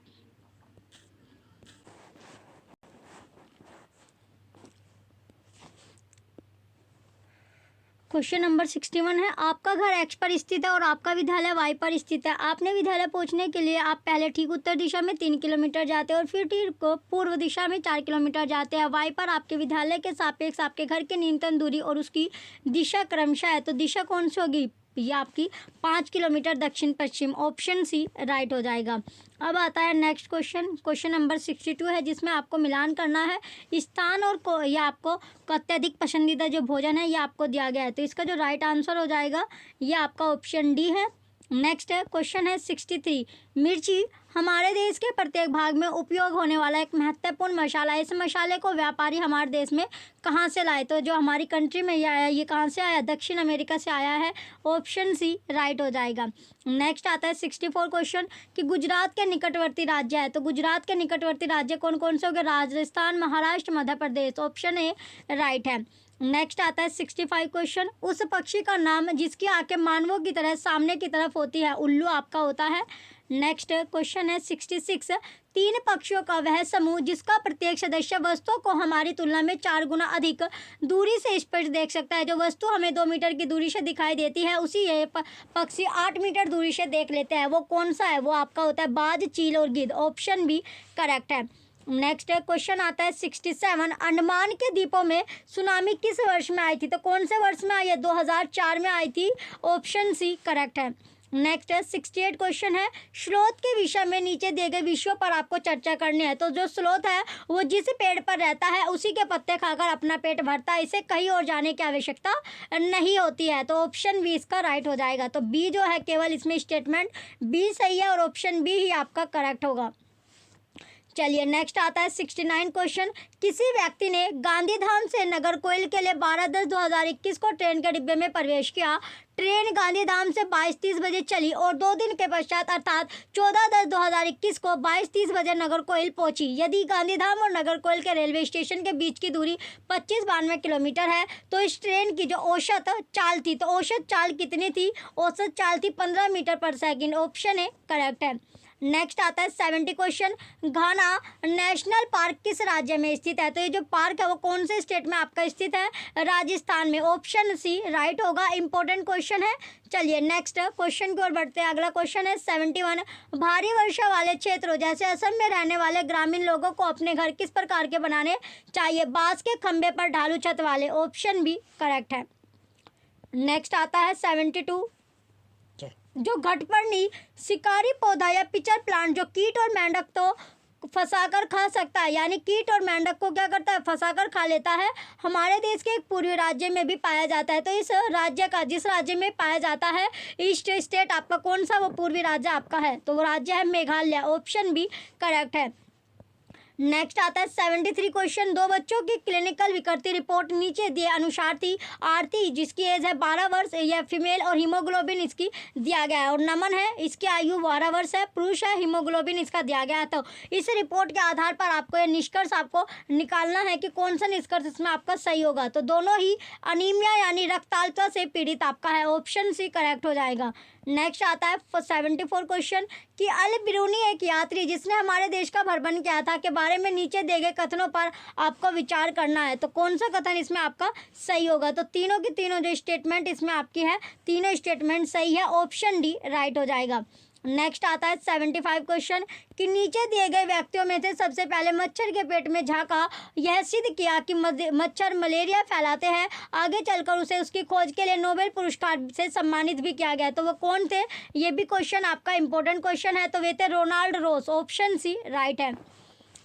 Speaker 1: क्वेश्चन नंबर 61 है, आपका घर एक्स पर स्थित है और आपका विद्यालय वाई पर स्थित है। आपने विद्यालय पहुंचने के लिए आप पहले ठीक उत्तर दिशा में 3 किलोमीटर जाते हैं और फिर ठीक को पूर्व दिशा में 4 किलोमीटर जाते हैं। वाई पर आपके विद्यालय के सापेक्ष आपके घर की न्यूनतम दूरी और उसकी दिशा क्रमशः है। तो दिशा कौन सी होगी? ये आपकी 5 किलोमीटर दक्षिण पश्चिम, ऑप्शन सी राइट हो जाएगा। अब आता है नेक्स्ट क्वेश्चन, क्वेश्चन नंबर 62 है, जिसमें आपको मिलान करना है स्थान और ये आपको अत्यधिक पसंदीदा जो भोजन है ये आपको दिया गया है। तो इसका जो राइट आंसर हो जाएगा ये आपका ऑप्शन डी है। नेक्स्ट है क्वेश्चन है 63, मिर्ची हमारे देश के प्रत्येक भाग में उपयोग होने वाला एक महत्वपूर्ण मसाला है। इस मसाले को व्यापारी हमारे देश में कहाँ से लाए? तो जो हमारी कंट्री में ये आया, ये कहाँ से आया? दक्षिण अमेरिका से आया है, ऑप्शन सी राइट हो जाएगा। नेक्स्ट आता है 64 क्वेश्चन कि गुजरात के निकटवर्ती राज्य है। तो गुजरात के निकटवर्ती राज्य कौन कौन से हो गए? Rajasthan, Maharashtra, Madhya Pradesh, option A right है। नेक्स्ट आता है 65 क्वेश्चन, उस पक्षी का नाम जिसकी आंखें मानवों की तरह सामने की तरफ होती है, उल्लू आपका होता है। नेक्स्ट क्वेश्चन है 66, 3 पक्षियों का वह समूह जिसका प्रत्येक सदस्य वस्तु को हमारी तुलना में 4 गुना अधिक दूरी से स्पष्ट देख सकता है। जो वस्तु हमें 2 मीटर की दूरी से दिखाई देती है उसी ये पक्षी 8 मीटर दूरी से देख लेते हैं। वो कौन सा है? वो आपका होता है बाज, चील और गिद्ध, ऑप्शन बी करेक्ट है। नेक्स्ट क्वेश्चन आता है 67, अंडमान के द्वीपों में सुनामी किस वर्ष में आई थी? तो कौन से वर्ष में आई है? 2004 में आई थी, ऑप्शन सी करेक्ट है। नेक्स्ट है 68 क्वेश्चन है, स्लोथ के विषय में नीचे दिए गए विषयों पर आपको चर्चा करनी है। तो जो स्लोथ है वो जिस पेड़ पर रहता है उसी के पत्ते खाकर अपना पेट भरता है, इसे कहीं और जाने की आवश्यकता नहीं होती है। तो ऑप्शन बी इसका राइट हो जाएगा। तो बी जो है केवल इसमें स्टेटमेंट बी सही है और ऑप्शन बी ही आपका करेक्ट होगा। चलिए नेक्स्ट आता है 69 क्वेश्चन, किसी व्यक्ति ने गांधीधाम से नागरकोइल के लिए 12/10/2021 को ट्रेन के डिब्बे में प्रवेश किया। ट्रेन गांधीधाम से 22:30 बजे चली और 2 दिन के पश्चात अर्थात 14/10/2021 को 22:30 बजे नागरकोइल पहुंची। यदि गांधीधाम और नागरकोइल के रेलवे स्टेशन के बीच की दूरी 25-92 किलोमीटर है तो इस ट्रेन की जो औसत चाल थी, तो औसत चाल कितनी थी? औसत चाल थी 15 मीटर पर सेकंड, ऑप्शन ए करेक्ट है। नेक्स्ट आता है 70 क्वेश्चन, घाना नेशनल पार्क किस राज्य में स्थित है? तो ये जो पार्क है वो कौन से स्टेट में आपका स्थित है? राजस्थान में, ऑप्शन सी राइट होगा। इंपॉर्टेंट क्वेश्चन है। चलिए नेक्स्ट क्वेश्चन की ओर बढ़ते हैं। अगला क्वेश्चन है 71, भारी वर्षा वाले क्षेत्रों जैसे असम में रहने वाले ग्रामीण लोगों को अपने घर किस प्रकार के बनाने चाहिए? बांस के खंभे पर ढालू छत वाले, ऑप्शन बी करेक्ट है। नेक्स्ट आता है 72, जो घटपर्णी शिकारी पौधा या पिचर प्लांट जो कीट और मेंढक तो फंसाकर खा सकता है, यानी कीट और मेंढक को क्या करता है? फंसाकर खा लेता है, हमारे देश के एक पूर्वी राज्य में भी पाया जाता है। तो इस राज्य का, जिस राज्य में पाया जाता है ईस्ट स्टेट आपका कौन सा वो पूर्वी राज्य आपका है? तो वो राज्य है मेघालय, ऑप्शन बी करेक्ट है। नेक्स्ट आता है 73 क्वेश्चन, 2 बच्चों की क्लिनिकल विकृति रिपोर्ट नीचे दिए अनुसार थी। आरती जिसकी एज है 12 वर्ष, यह फीमेल और हीमोग्लोबिन इसकी दिया गया है, और नमन है इसकी आयु 12 वर्ष है, पुरुष है, हीमोग्लोबिन इसका दिया गया है। तो इस रिपोर्ट के आधार पर आपको यह निष्कर्ष आपको निकालना है कि कौन सा निष्कर्ष इसमें आपका सही होगा। तो दोनों ही अनीमिया यानी रक्ताल्पता से पीड़ित आपका है, ऑप्शन सी करेक्ट हो जाएगा। नेक्स्ट आता है 74 क्वेश्चन कि अल बिरूनी एक यात्री जिसने हमारे देश का भ्रमण किया था के बारे में नीचे दिए गए कथनों पर आपको विचार करना है। तो कौन सा कथन इसमें आपका सही होगा? तो तीनों की तीनों जो स्टेटमेंट इसमें आपकी है, तीनों स्टेटमेंट सही है, ऑप्शन डी राइट हो जाएगा। नेक्स्ट आता है 75 क्वेश्चन कि नीचे दिए गए व्यक्तियों में से सबसे पहले मच्छर के पेट में झांका, यह सिद्ध किया कि मच्छर मलेरिया फैलाते हैं। आगे चलकर उसे उसकी खोज के लिए नोबेल पुरस्कार से सम्मानित भी किया गया। तो वो कौन थे? ये भी क्वेश्चन आपका इंपॉर्टेंट क्वेश्चन है। तो वे थे रोनाल्ड रोस, ऑप्शन सी राइट है।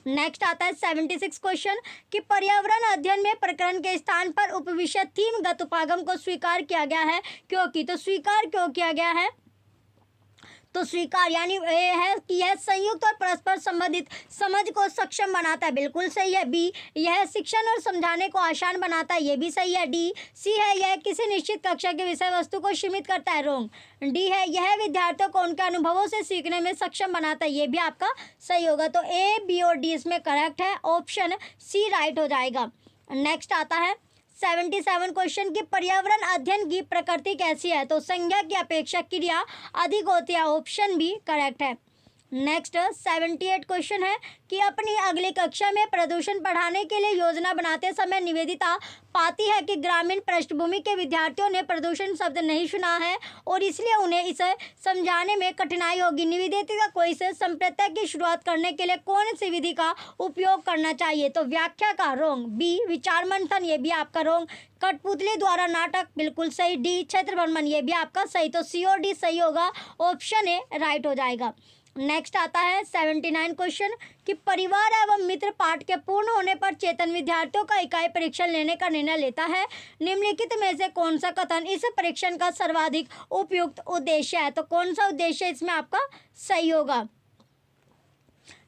Speaker 1: नेक्स्ट आता है 76 क्वेश्चन कि पर्यावरण अध्ययन में प्रकरण के स्थान पर उपविषय थीमगत उपागम को स्वीकार किया गया है क्योंकि, तो स्वीकार क्यों किया गया है? तो स्वीकार यानी ये है कि यह संयुक्त और परस्पर संबंधित समझ को सक्षम बनाता है, बिल्कुल सही है। बी, यह शिक्षण और समझाने को आसान बनाता है, ये भी सही है। डी, सी है यह किसी निश्चित कक्षा के विषय वस्तु को सीमित करता है, रॉन्ग। डी है यह विद्यार्थियों को उनके अनुभवों से सीखने में सक्षम बनाता है, ये भी आपका सही होगा। तो ए, बी और डी इसमें करेक्ट है, ऑप्शन सी राइट हो जाएगा। नेक्स्ट आता है 77 क्वेश्चन की पर्यावरण अध्ययन की प्रकृति कैसी है? तो संज्ञा की अपेक्षा क्रिया अधिक होती है, ऑप्शन बी करेक्ट है। नेक्स्ट 78 क्वेश्चन है कि अपनी अगली कक्षा में प्रदूषण पढ़ाने के लिए योजना बनाते समय निवेदिता पाती है कि ग्रामीण पृष्ठभूमि के विद्यार्थियों ने प्रदूषण शब्द नहीं सुना है और इसलिए उन्हें इसे समझाने में कठिनाई होगी। निवेदिता को इस संप्रदाय की शुरुआत करने के लिए कौन सी विधि का उपयोग करना चाहिए? तो व्याख्या का, रोंग। बी विचार मंथन, ये भी आपका रोंग। कठपुतली द्वारा नाटक, बिल्कुल सही। डी क्षेत्र भ्रमण, ये भी आपका सही। तो सी और डी सही होगा, ऑप्शन ए राइट हो जाएगा। नेक्स्ट आता है 79 क्वेश्चन कि परिवार एवं मित्र पाठ के पूर्ण होने पर चेतन विद्यार्थियों का इकाई परीक्षण लेने का निर्णय लेता है। निम्नलिखित में से कौन सा कथन इस परीक्षण का सर्वाधिक उपयुक्त उद्देश्य है? तो कौन सा उद्देश्य इसमें आपका सही होगा?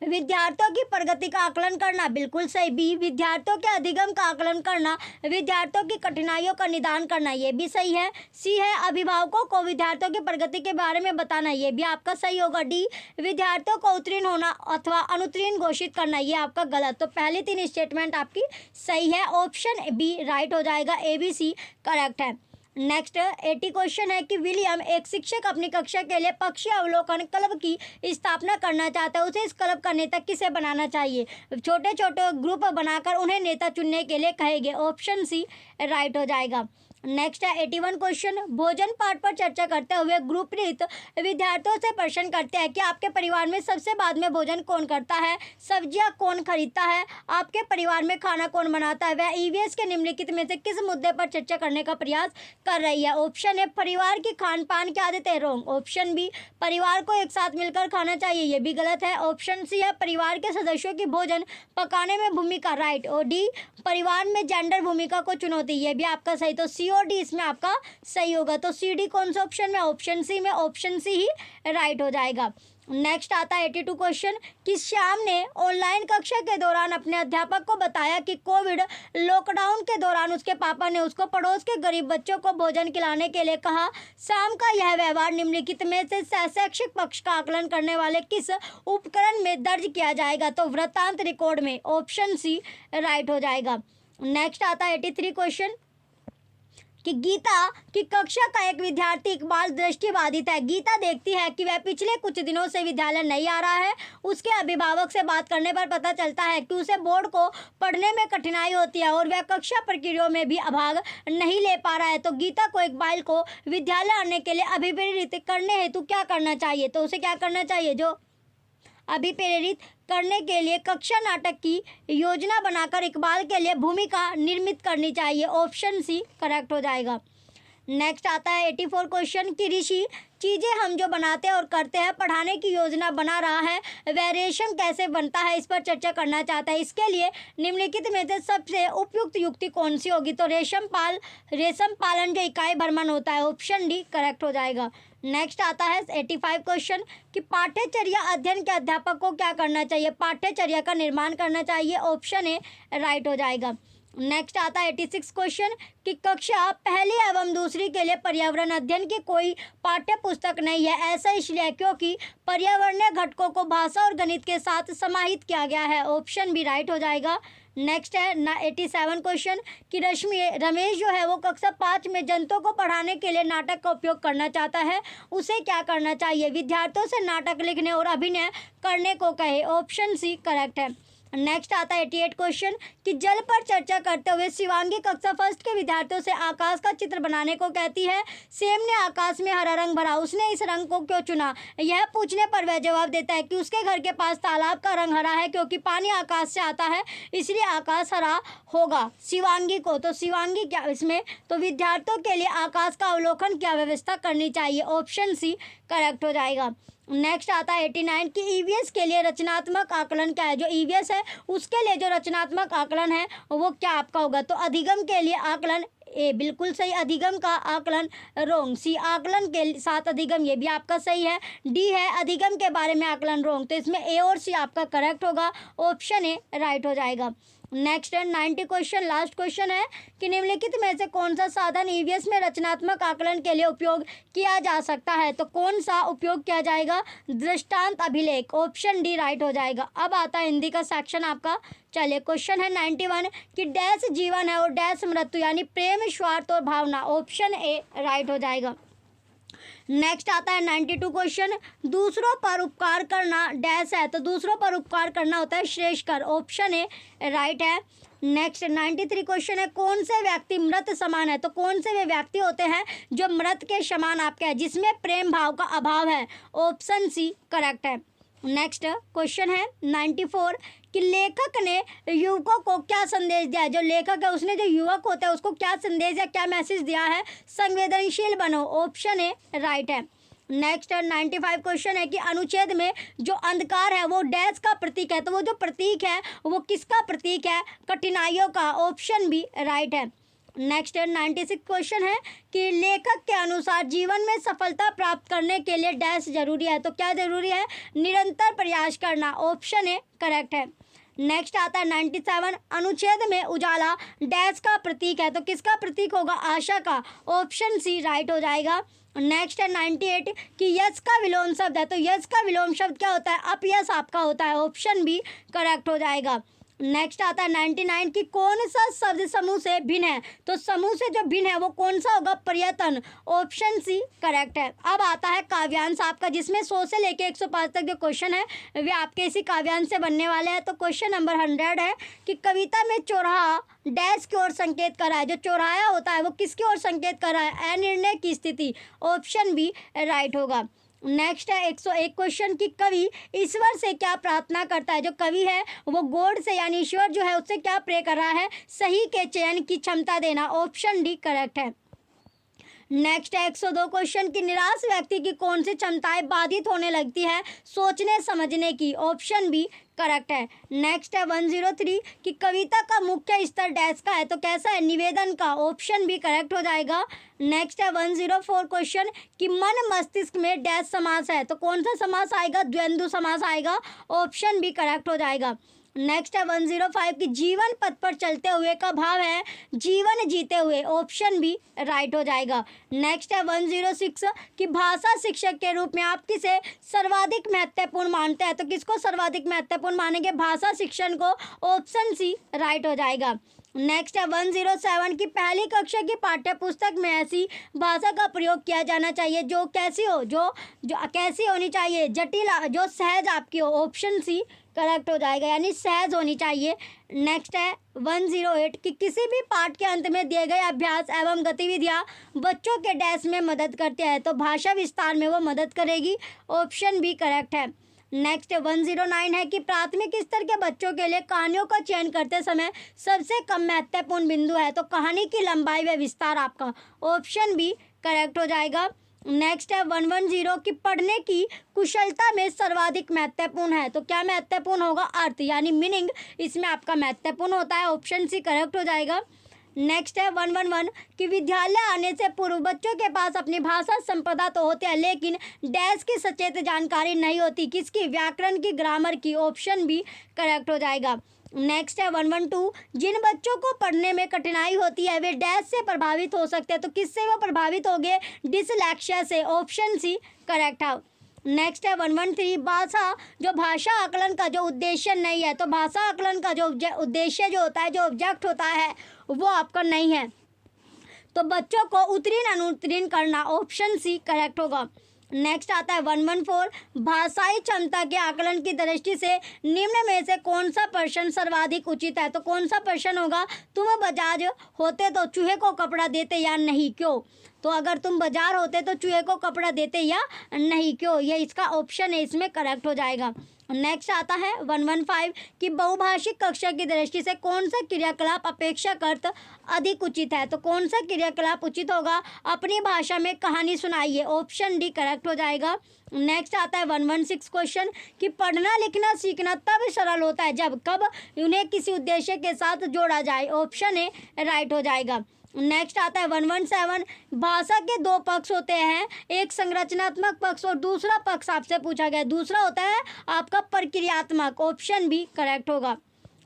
Speaker 1: विद्यार्थियों की प्रगति का आकलन करना, बिल्कुल सही। बी विद्यार्थियों के अधिगम का आकलन करना, विद्यार्थियों की कठिनाइयों का निदान करना, ये भी सही है। सी है अभिभावकों को विद्यार्थियों की प्रगति के बारे में बताना, ये भी आपका सही होगा। डी विद्यार्थियों को उत्तीर्ण होना अथवा अनुत्तीर्ण घोषित करना, ये आपका गलत। तो पहली 3 स्टेटमेंट आपकी सही है, ऑप्शन बी राइट हो जाएगा। ए बी सी करेक्ट है। नेक्स्ट 80 क्वेश्चन है कि विलियम, एक शिक्षक, अपनी कक्षा के लिए पक्षी अवलोकन क्लब की स्थापना करना चाहता है। उसे इस क्लब का नेता किसे बनाना चाहिए? छोटे छोटे ग्रुप बनाकर उन्हें नेता चुनने के लिए कहेंगे, ऑप्शन सी राइट हो जाएगा। नेक्स्ट है 81 क्वेश्चन, भोजन पाठ पर चर्चा करते हुए ग्रुपरीत विद्यार्थियों से प्रश्न करते हैं कि आपके परिवार में सबसे बाद में भोजन कौन करता है? सब्जियां कौन खरीदता है? आपके परिवार में खाना कौन बनाता है? वह ईवीएस के निम्नलिखित में से किस मुद्दे पर चर्चा करने का प्रयास कर रही है? ऑप्शन है परिवार की खान पान की आदतें, रोंग। ऑप्शन बी परिवार को एक साथ मिलकर खाना चाहिए, ये भी गलत है। ऑप्शन सी है परिवार के सदस्यों की भोजन पकाने में भूमिका, राइट। और डी परिवार में जेंडर भूमिका को चुनौती, ये भी आपका सही। तो सी और डी इसमें आपका सही होगा। तो सी डी कौन सा ऑप्शन में? ऑप्शन सी में, ऑप्शन सी ही राइट हो जाएगा। नेक्स्ट आता है 82 क्वेश्चन कि श्याम ने ऑनलाइन कक्षा के दौरान अपने अध्यापक को बताया कि कोविड लॉकडाउन के दौरान उसके पापा ने उसको पड़ोस के गरीब बच्चों को भोजन खिलाने के लिए कहा। श्याम का यह व्यवहार निम्नलिखित में से शैक्षिक पक्ष का आकलन करने वाले किस उपकरण में दर्ज किया जाएगा? तो वृत्तांत रिकॉर्ड में, ऑप्शन सी राइट हो जाएगा। नेक्स्ट आता है 83 क्वेश्चन कि गीता की कक्षा का एक विद्यार्थी इकबाल दृष्टिबाधित है। गीता देखती है कि वह पिछले कुछ दिनों से विद्यालय नहीं आ रहा है। उसके अभिभावक से बात करने पर पता चलता है कि उसे बोर्ड को पढ़ने में कठिनाई होती है और वह कक्षा प्रक्रियाओं में भी भाग नहीं ले पा रहा है। तो गीता को इकबाल को विद्यालय आने के लिए अभिप्रेरित करने हेतु क्या करना चाहिए? तो उसे क्या करना चाहिए? जो अभिप्रेरित करने के लिए कक्षा नाटक की योजना बनाकर इकबाल के लिए भूमिका निर्मित करनी चाहिए, ऑप्शन सी करेक्ट हो जाएगा। नेक्स्ट आता है 84 क्वेश्चन कि ऋषि चीज़ें हम जो बनाते हैं और करते हैं पढ़ाने की योजना बना रहा है, वह रेशम कैसे बनता है, इस पर चर्चा करना चाहता है। इसके लिए निम्नलिखित में से सबसे उपयुक्त युक्ति कौन सी होगी? तो रेशम पालन जो इकाई भ्रमण होता है, ऑप्शन डी करेक्ट हो जाएगा। नेक्स्ट आता है 85 क्वेश्चन कि पाठ्यचर्या अध्ययन के अध्यापक को क्या करना चाहिए? पाठ्यचर्या का निर्माण करना चाहिए, ऑप्शन ए राइट हो जाएगा। नेक्स्ट आता है 86 क्वेश्चन कि कक्षा पहली एवं दूसरी के लिए पर्यावरण अध्ययन की कोई पाठ्य पुस्तक नहीं है। ऐसा इसलिए क्योंकि पर्यावरणीय घटकों को भाषा और गणित के साथ समाहित किया गया है, ऑप्शन बी राइट हो जाएगा। नेक्स्ट है 87 क्वेश्चन कि रमेश जो है वो कक्षा 5 में जंतुओं को पढ़ाने के लिए नाटक का उपयोग करना चाहता है, उसे क्या करना चाहिए? विद्यार्थियों से नाटक लिखने और अभिनय करने को कहे, ऑप्शन सी करेक्ट है। नेक्स्ट आता है 88 क्वेश्चन कि जल पर चर्चा करते हुए शिवांगी कक्षा फर्स्ट के विद्यार्थियों से आकाश का चित्र बनाने को कहती है। सेम ने आकाश में हरा रंग भरा, उसने इस रंग को क्यों चुना? यह पूछने पर वह जवाब देता है कि उसके घर के पास तालाब का रंग हरा है क्योंकि पानी आकाश से आता है, इसलिए आकाश हरा होगा शिवांगी को। तो शिवांगी क्या इसमें? तो विद्यार्थियों के लिए आकाश का अवलोकन की व्यवस्था करनी चाहिए, ऑप्शन सी करेक्ट हो जाएगा। नेक्स्ट आता है 89 कि ईवीएस के लिए रचनात्मक आकलन क्या है? जो ईवीएस है उसके लिए जो रचनात्मक आकलन है वो क्या आपका होगा? तो अधिगम के लिए आकलन, ए बिल्कुल सही। अधिगम का आकलन रोंग। सी आकलन के साथ अधिगम, ये भी आपका सही है। डी है अधिगम के बारे में आकलन रोंग। तो इसमें ए और सी आपका करेक्ट होगा, ऑप्शन ए राइट हो जाएगा। नेक्स्ट है 90 क्वेश्चन, लास्ट क्वेश्चन है कि निम्नलिखित में से कौन सा साधन ईवीएस में रचनात्मक आकलन के लिए उपयोग किया जा सकता है? तो कौन सा उपयोग किया जाएगा? दृष्टांत अभिलेख, ऑप्शन डी राइट हो जाएगा। अब आता है हिंदी का सेक्शन आपका। चलिए क्वेश्चन है 91 कि डैश जीवन है और डैश मृत्यु, यानी प्रेम, स्वार्थ और भावना, ऑप्शन ए राइट हो जाएगा। नेक्स्ट आता है 92 क्वेश्चन, दूसरों पर उपकार करना डैश है, तो दूसरों पर उपकार करना होता है श्रेष्ठकर, ऑप्शन ए राइट है। नेक्स्ट 93 क्वेश्चन है, कौन से व्यक्ति मृत समान है, तो कौन से वे व्यक्ति होते हैं जो मृत के समान आपके हैं, जिसमें प्रेम भाव का अभाव है, ऑप्शन सी करेक्ट है। नेक्स्ट क्वेश्चन है 94 कि लेखक ने युवकों को क्या संदेश दिया है, जो लेखक है उसने जो युवक होता है उसको क्या संदेश या क्या मैसेज दिया है, संवेदनशील बनो, ऑप्शन ए राइट है। नेक्स्ट 95 क्वेश्चन है कि अनुच्छेद में जो अंधकार है वो डैश का प्रतीक है, तो वो जो प्रतीक है वो किसका प्रतीक है, कठिनाइयों का, ऑप्शन बी राइट है। नेक्स्ट 96 क्वेश्चन है कि लेखक के अनुसार जीवन में सफलता प्राप्त करने के लिए डैश जरूरी है, तो क्या जरूरी है, निरंतर प्रयास करना, ऑप्शन ए करेक्ट है। नेक्स्ट आता है 97 अनुच्छेद में उजाला डैश का प्रतीक है, तो किसका प्रतीक होगा, आशा का, ऑप्शन सी राइट हो जाएगा। नेक्स्ट है 98 कि यश का विलोम शब्द है, तो यश का विलोम शब्द क्या होता है, अपयश आपका होता है, ऑप्शन बी करेक्ट हो जाएगा। नेक्स्ट आता है 99 कि कौन सा शब्द समूह से भिन्न है, तो समूह से जो भिन्न है वो कौन सा होगा, पर्यटन, ऑप्शन सी करेक्ट है। अब आता है काव्यांश आपका, जिसमें 100 से लेकर 105 तक जो क्वेश्चन है वे आपके इसी काव्यांश से बनने वाले हैं। तो क्वेश्चन नंबर 100 है कि कविता में चौराहा डैश की ओर संकेत कर रहा है, जो चौराहा होता है वो किसकी ओर संकेत कर रहा है, अनिर्णय की स्थिति, ऑप्शन बी राइट होगा। नेक्स्ट है 101 क्वेश्चन कि कवि ईश्वर से क्या प्रार्थना करता है, जो कवि है वो गॉड से यानी ईश्वर जो है उससे क्या प्रे कर रहा है, सही के चयन की क्षमता देना, ऑप्शन डी करेक्ट है। नेक्स्ट है 102 क्वेश्चन कि निराश व्यक्ति की कौन सी क्षमताएं बाधित होने लगती है, सोचने समझने की, ऑप्शन बी करेक्ट है। नेक्स्ट है 103 कि कविता का मुख्य स्तर डैश का है, तो कैसा है, निवेदन का, ऑप्शन बी करेक्ट हो जाएगा। नेक्स्ट है 104 क्वेश्चन कि मन मस्तिष्क में डैश समास है, तो कौन सा समास आएगा, द्वंद्व समास आएगा, ऑप्शन बी करेक्ट हो जाएगा। नेक्स्ट है 105 कि जीवन पथ पर चलते हुए का भाव है जीवन जीते हुए, ऑप्शन बी राइट हो जाएगा। नेक्स्ट है 106 कि भाषा शिक्षक के रूप में आप किसे सर्वाधिक महत्वपूर्ण मानते हैं, तो किसको सर्वाधिक महत्वपूर्ण मानेंगे, भाषा शिक्षण को, ऑप्शन सी राइट हो जाएगा। नेक्स्ट है 107 की पहली कक्षा की पाठ्य पुस्तक में ऐसी भाषा का प्रयोग किया जाना चाहिए जो कैसी हो, जो कैसी होनी चाहिए, जटिल, जो सहज आपकी हो, ऑप्शन सी करेक्ट हो जाएगा, यानी सहज होनी चाहिए। नेक्स्ट है 108 कि किसी भी पाठ के अंत में दिए गए अभ्यास एवं गतिविधियां बच्चों के डैश में मदद करते हैं, तो भाषा विस्तार में वो मदद करेगी, ऑप्शन बी करेक्ट है। नेक्स्ट 109 है कि प्राथमिक स्तर के बच्चों के लिए कहानियों का चयन करते समय सबसे कम महत्वपूर्ण बिंदु है, तो कहानी की लंबाई व विस्तार आपका, ऑप्शन बी करेक्ट हो जाएगा। नेक्स्ट है 110 कि पढ़ने की कुशलता में सर्वाधिक महत्वपूर्ण है, तो क्या महत्वपूर्ण होगा, अर्थ यानी मीनिंग इसमें आपका महत्वपूर्ण होता है, ऑप्शन सी करेक्ट हो जाएगा। नेक्स्ट है 111 कि विद्यालय आने से पूर्व बच्चों के पास अपनी भाषा संपदा तो होती है लेकिन डैश की सचेत जानकारी नहीं होती, किसकी, व्याकरण की, ग्रामर की, ऑप्शन बी करेक्ट हो जाएगा। नेक्स्ट है 112 जिन बच्चों को पढ़ने में कठिनाई होती है वे डैश से प्रभावित हो सकते हैं, तो किससे वो प्रभावित होंगे, डिसलेक्सिया से, ऑप्शन सी करेक्ट है। नेक्स्ट है 113 भाषा आकलन का जो उद्देश्य नहीं है, तो भाषा आकलन का जो उद्देश्य जो होता है, जो ऑब्जेक्ट होता है वो आपका नहीं है, तो बच्चों को उत्तीर्ण अनुत्तीर्ण करना, ऑप्शन सी करेक्ट होगा। नेक्स्ट आता है 114 भाषाई क्षमता के आकलन की दृष्टि से निम्न में से कौन सा प्रश्न सर्वाधिक उचित है, तो कौन सा प्रश्न होगा, तुम बजाज होते तो चूहे को कपड़ा देते या नहीं, क्यों, तो अगर तुम बाजार होते तो चूहे को कपड़ा देते या नहीं, क्यों, ये इसका ऑप्शन है, इसमें करेक्ट हो जाएगा। नेक्स्ट आता है 115 कि बहुभाषिक कक्षा की दृष्टि से कौन सा क्रियाकलाप अपेक्षाकृत अधिक उचित है, तो कौन सा क्रियाकलाप उचित होगा, अपनी भाषा में कहानी सुनाइए, ऑप्शन डी करेक्ट हो जाएगा। नेक्स्ट आता है 116 क्वेश्चन कि पढ़ना लिखना सीखना तब सरल होता है जब कब उन्हें किसी उद्देश्य के साथ जोड़ा जाए, ऑप्शन ए राइट हो जाएगा। नेक्स्ट आता है 117 भाषा के दो पक्ष होते हैं, एक संरचनात्मक पक्ष और दूसरा पक्ष आपसे पूछा गया, दूसरा होता है आपका प्रक्रियात्मक, ऑप्शन बी करेक्ट होगा।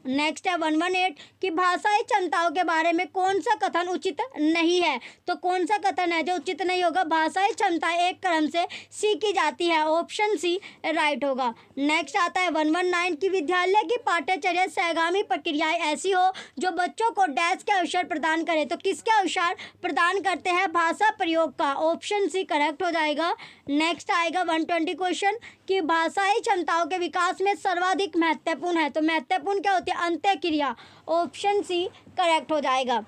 Speaker 1: नेक्स्ट है 118 कि भाषाई क्षमताओं के बारे में कौन सा कथन उचित नहीं है। तो कौन सा कथन है जो उचित नहीं होगा? भाषाई क्षमता एक क्रम से सीखी जाती है, ऑप्शन सी राइट होगा। नेक्स्ट आता है 119 कि विद्यालय की पाठ्यचर्या सहगामी प्रक्रियाएं ऐसी हो जो बच्चों को डैश के अवसर प्रदान करे। तो किसके अवसर प्रदान करते हैं? भाषा प्रयोग का, ऑप्शन सी करेक्ट हो जाएगा। नेक्स्ट आएगा 120 क्वेश्चन कि भाषाई क्षमताओं के विकास में सर्वाधिक महत्वपूर्ण है। तो महत्वपूर्ण क्या होती है? अंत्यक्रिया, ऑप्शन सी करेक्ट हो जाएगा।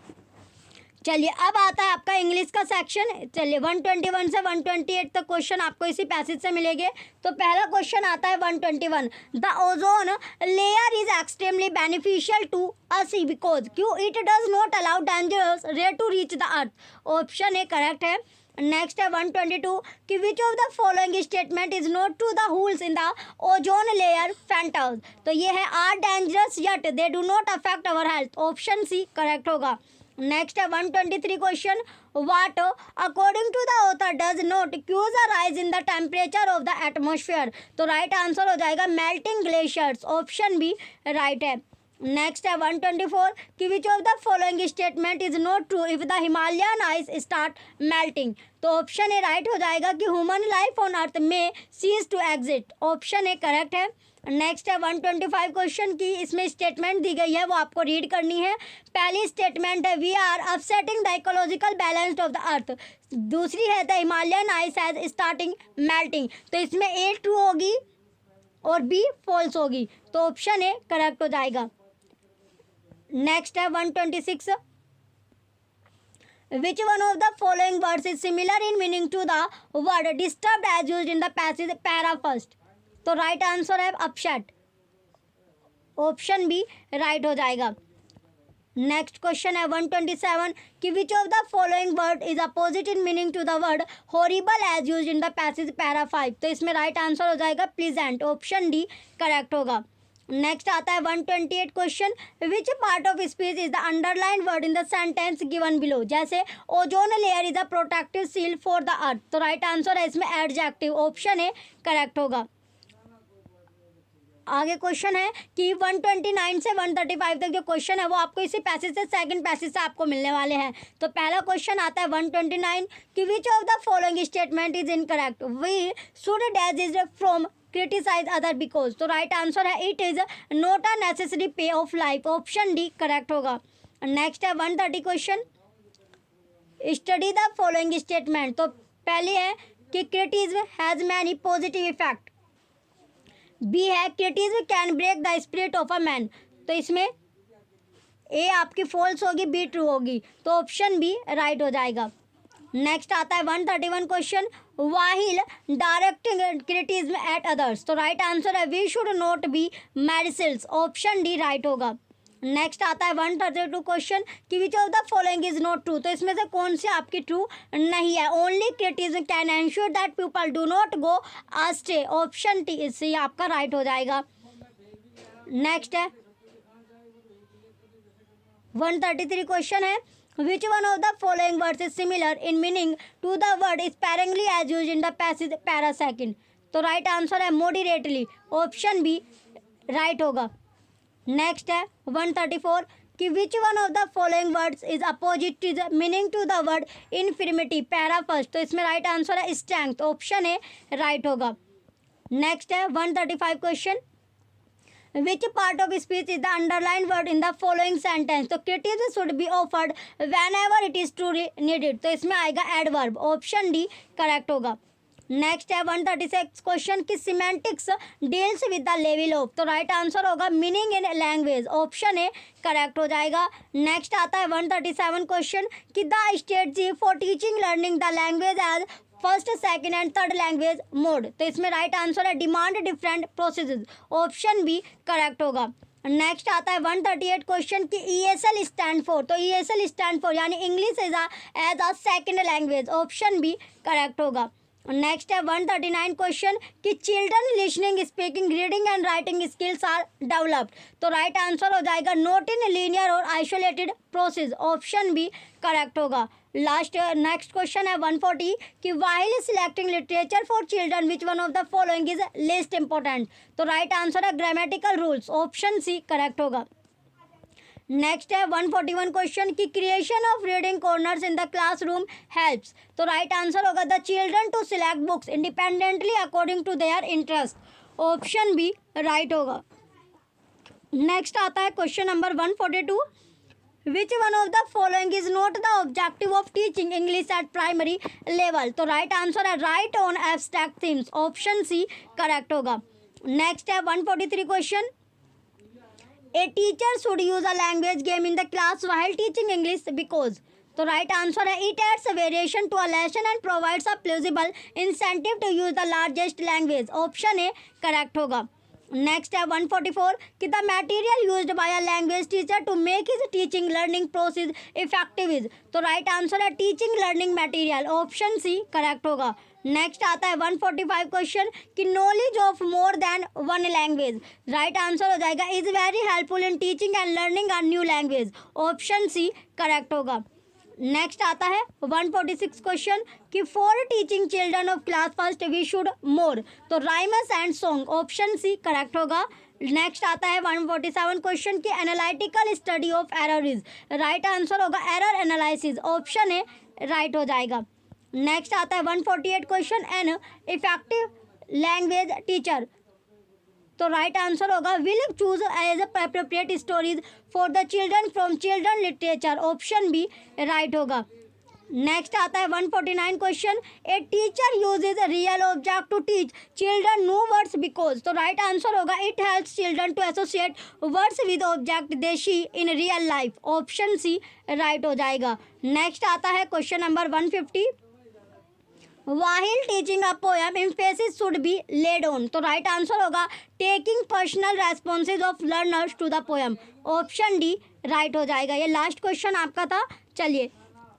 Speaker 1: चलिए अब आता है आपका इंग्लिश का सेक्शन। चलिए 121 से 128 तक क्वेश्चन आपको इसी पैसेज से मिलेंगे। तो पहला क्वेश्चन आता है 121, the ozone layer is extremely beneficial to us because क्यों it does not allow dangerous ray to reach the earth, option A correct है। नेक्स्ट है 122 कि which of the following statement is not true the holes in the ozone layer फैंटल्स। तो ये है are dangerous yet they do not affect our health, option C correct होगा। Next है 123 question, what according to the author does not cause a rise in the temperature of the atmosphere. तो right answer हो जाएगा melting glaciers, option B right है। Next है 124 कि which of the following statement is not true if the Himalayan ice start melting. तो option A right हो जाएगा कि ह्यूमन लाइफ ऑन अर्थ में cease to exist, option A correct है। Next है 125 क्वेश्चन की इसमें स्टेटमेंट दी गई है वो आपको रीड करनी है। पहली स्टेटमेंट है we are upsetting the ecological balance of the earth. दूसरी है the Himalayan ice has starting melting. तो इसमें ए ट्रू होगी और बी फॉल्स होगी, तो ऑप्शन ए करेक्ट हो जाएगा। नेक्स्ट है 126, which one of the following words is similar in meaning to the word disturbed as used in the passage para first. तो राइट आंसर है अपसेट, ऑप्शन बी राइट हो जाएगा। Next question है 127 कि which of the following word is opposite in meaning to the word horrible as used in the passage para 5। तो इसमें right answer हो जाएगा प्लीजेंट, ऑप्शन डी करेक्ट होगा। Next आता है 128 question, which part of speech is the underline word in the sentence given below. जैसे ozone layer is a protective seal for the earth. तो right answer है इसमें adjective, option A correct होगा। आगे question है कि 129 से 135 तक जो क्वेश्चन है वो आपको इसी पैसेज से सेकंड पैसेज से आपको मिलने वाले हैं। तो पहला क्वेश्चन आता है 129 कि which of the following statement is incorrect, we should dash is from criticise other because. तो राइट आंसर है it is not a necessary pay of life, option D correct होगा। नेक्स्ट है 130 question, study the following statement. तो पहली है कि criticism has many positive effect. B है criticism can break the spirit of a man. तो इसमें ए आपकी फॉल्स होगी, बी ट्रू होगी, तो ऑप्शन बी राइट हो जाएगा। नेक्स्ट आता है 131 question, while directing criticism at others. तो राइट आंसर है we should not be merciless, option D right होगा। नेक्स्ट आता है 132 क्वेश्चन कि which of the following is not true. तो इसमें से कौन सी आपकी ट्रू नहीं है? Only criticism can ensure that people do not go astray, option T इससे आपका राइट हो जाएगा। नेक्स्ट है 133 क्वेश्चन है, which one of the following words is similar in meaning to the word sparingly as used in the passage para second. तो right answer है moderately, option B right होगा। Next है 134 कि which one of the following words is opposite to the meaning to the word infirmity para first. तो इसमें right answer है strength, option A right होगा। Next है 135 question, which part of speech is the underline word in the following sentence. तो criticism should be offered whenever it is truly needed. तो इसमें आएगा adverb, option D correct होगा। Next है 136 question की semantics deals with the level of. तो right answer होगा meaning in language, option A correct हो जाएगा। नेक्स्ट आता है 137 क्वेश्चन कि the strategy for teaching learning the language as first second and third language mode. तो इसमें राइट आंसर है demand different processes, option B correct होगा। नेक्स्ट आता है 138 क्वेश्चन की ESL स्टैंड फॉर। तो ESL स्टैंड फॉर यानी English as a second language, option B correct होगा। नेक्स्ट है 139 क्वेश्चन कि children listening speaking reading and writing skills are developed. तो राइट आंसर हो जाएगा not in linear or isolated process, option B correct होगा। Last next question है 140 कि while selecting literature for children which one of the following is least important. तो right answer है grammatical rules, option C correct होगा। Next है 141 question की creation of reading corners in the classroom helps. तो right answer होगा the children to select books independently according to their interest. Option B right होगा। Next आता है question number 142, which one of the following is not the objective of teaching English at primary level. तो right answer है write on abstract themes. Option C correct होगा। Next है 143 question, a teacher should use a language game in the class while teaching English because. तो right answer है it adds variation to a lesson and provides a plausible incentive to use the largest language. Option A correct होगा। Next है 144 कि the material used bye a language teacher to make his teaching learning process effective is. तो right answer है teaching learning material. Option C correct होगा। Next आता है 145 question कि knowledge of more than one language. Right answer हो जाएगा is very helpful in teaching and learning a new language. Option C correct होगा। Next आता है 146 क्वेश्चन कि for teaching children of class first we should more. तो rhymes and song. Option C correct होगा। Next आता है 147 question की analytical study of error is. Right answer होगा error analysis. Option A right हो जाएगा। नेक्स्ट आता है 148 question an effective language teacher. तो राइट आंसर होगा will choose age appropriate stories for the children from children literature. Option B right होगा। Next आता है 149 question a teacher uses real object to teach children new words because. तो right answer होगा it helps children to associate words with object they see in real life. Option C right हो जाएगा। Next आता है question number 150, while teaching a poem emphasis should be laid on। तो right answer होगा taking personal responses of learners to the poem. Option D right हो जाएगा। ये last question आपका था। चलिए,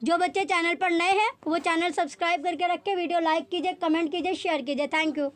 Speaker 1: जो बच्चे चैनल पर नए हैं वो चैनल सब्सक्राइब करके रखें, वीडियो लाइक कीजिए, कमेंट कीजिए, शेयर कीजिए। Thank you.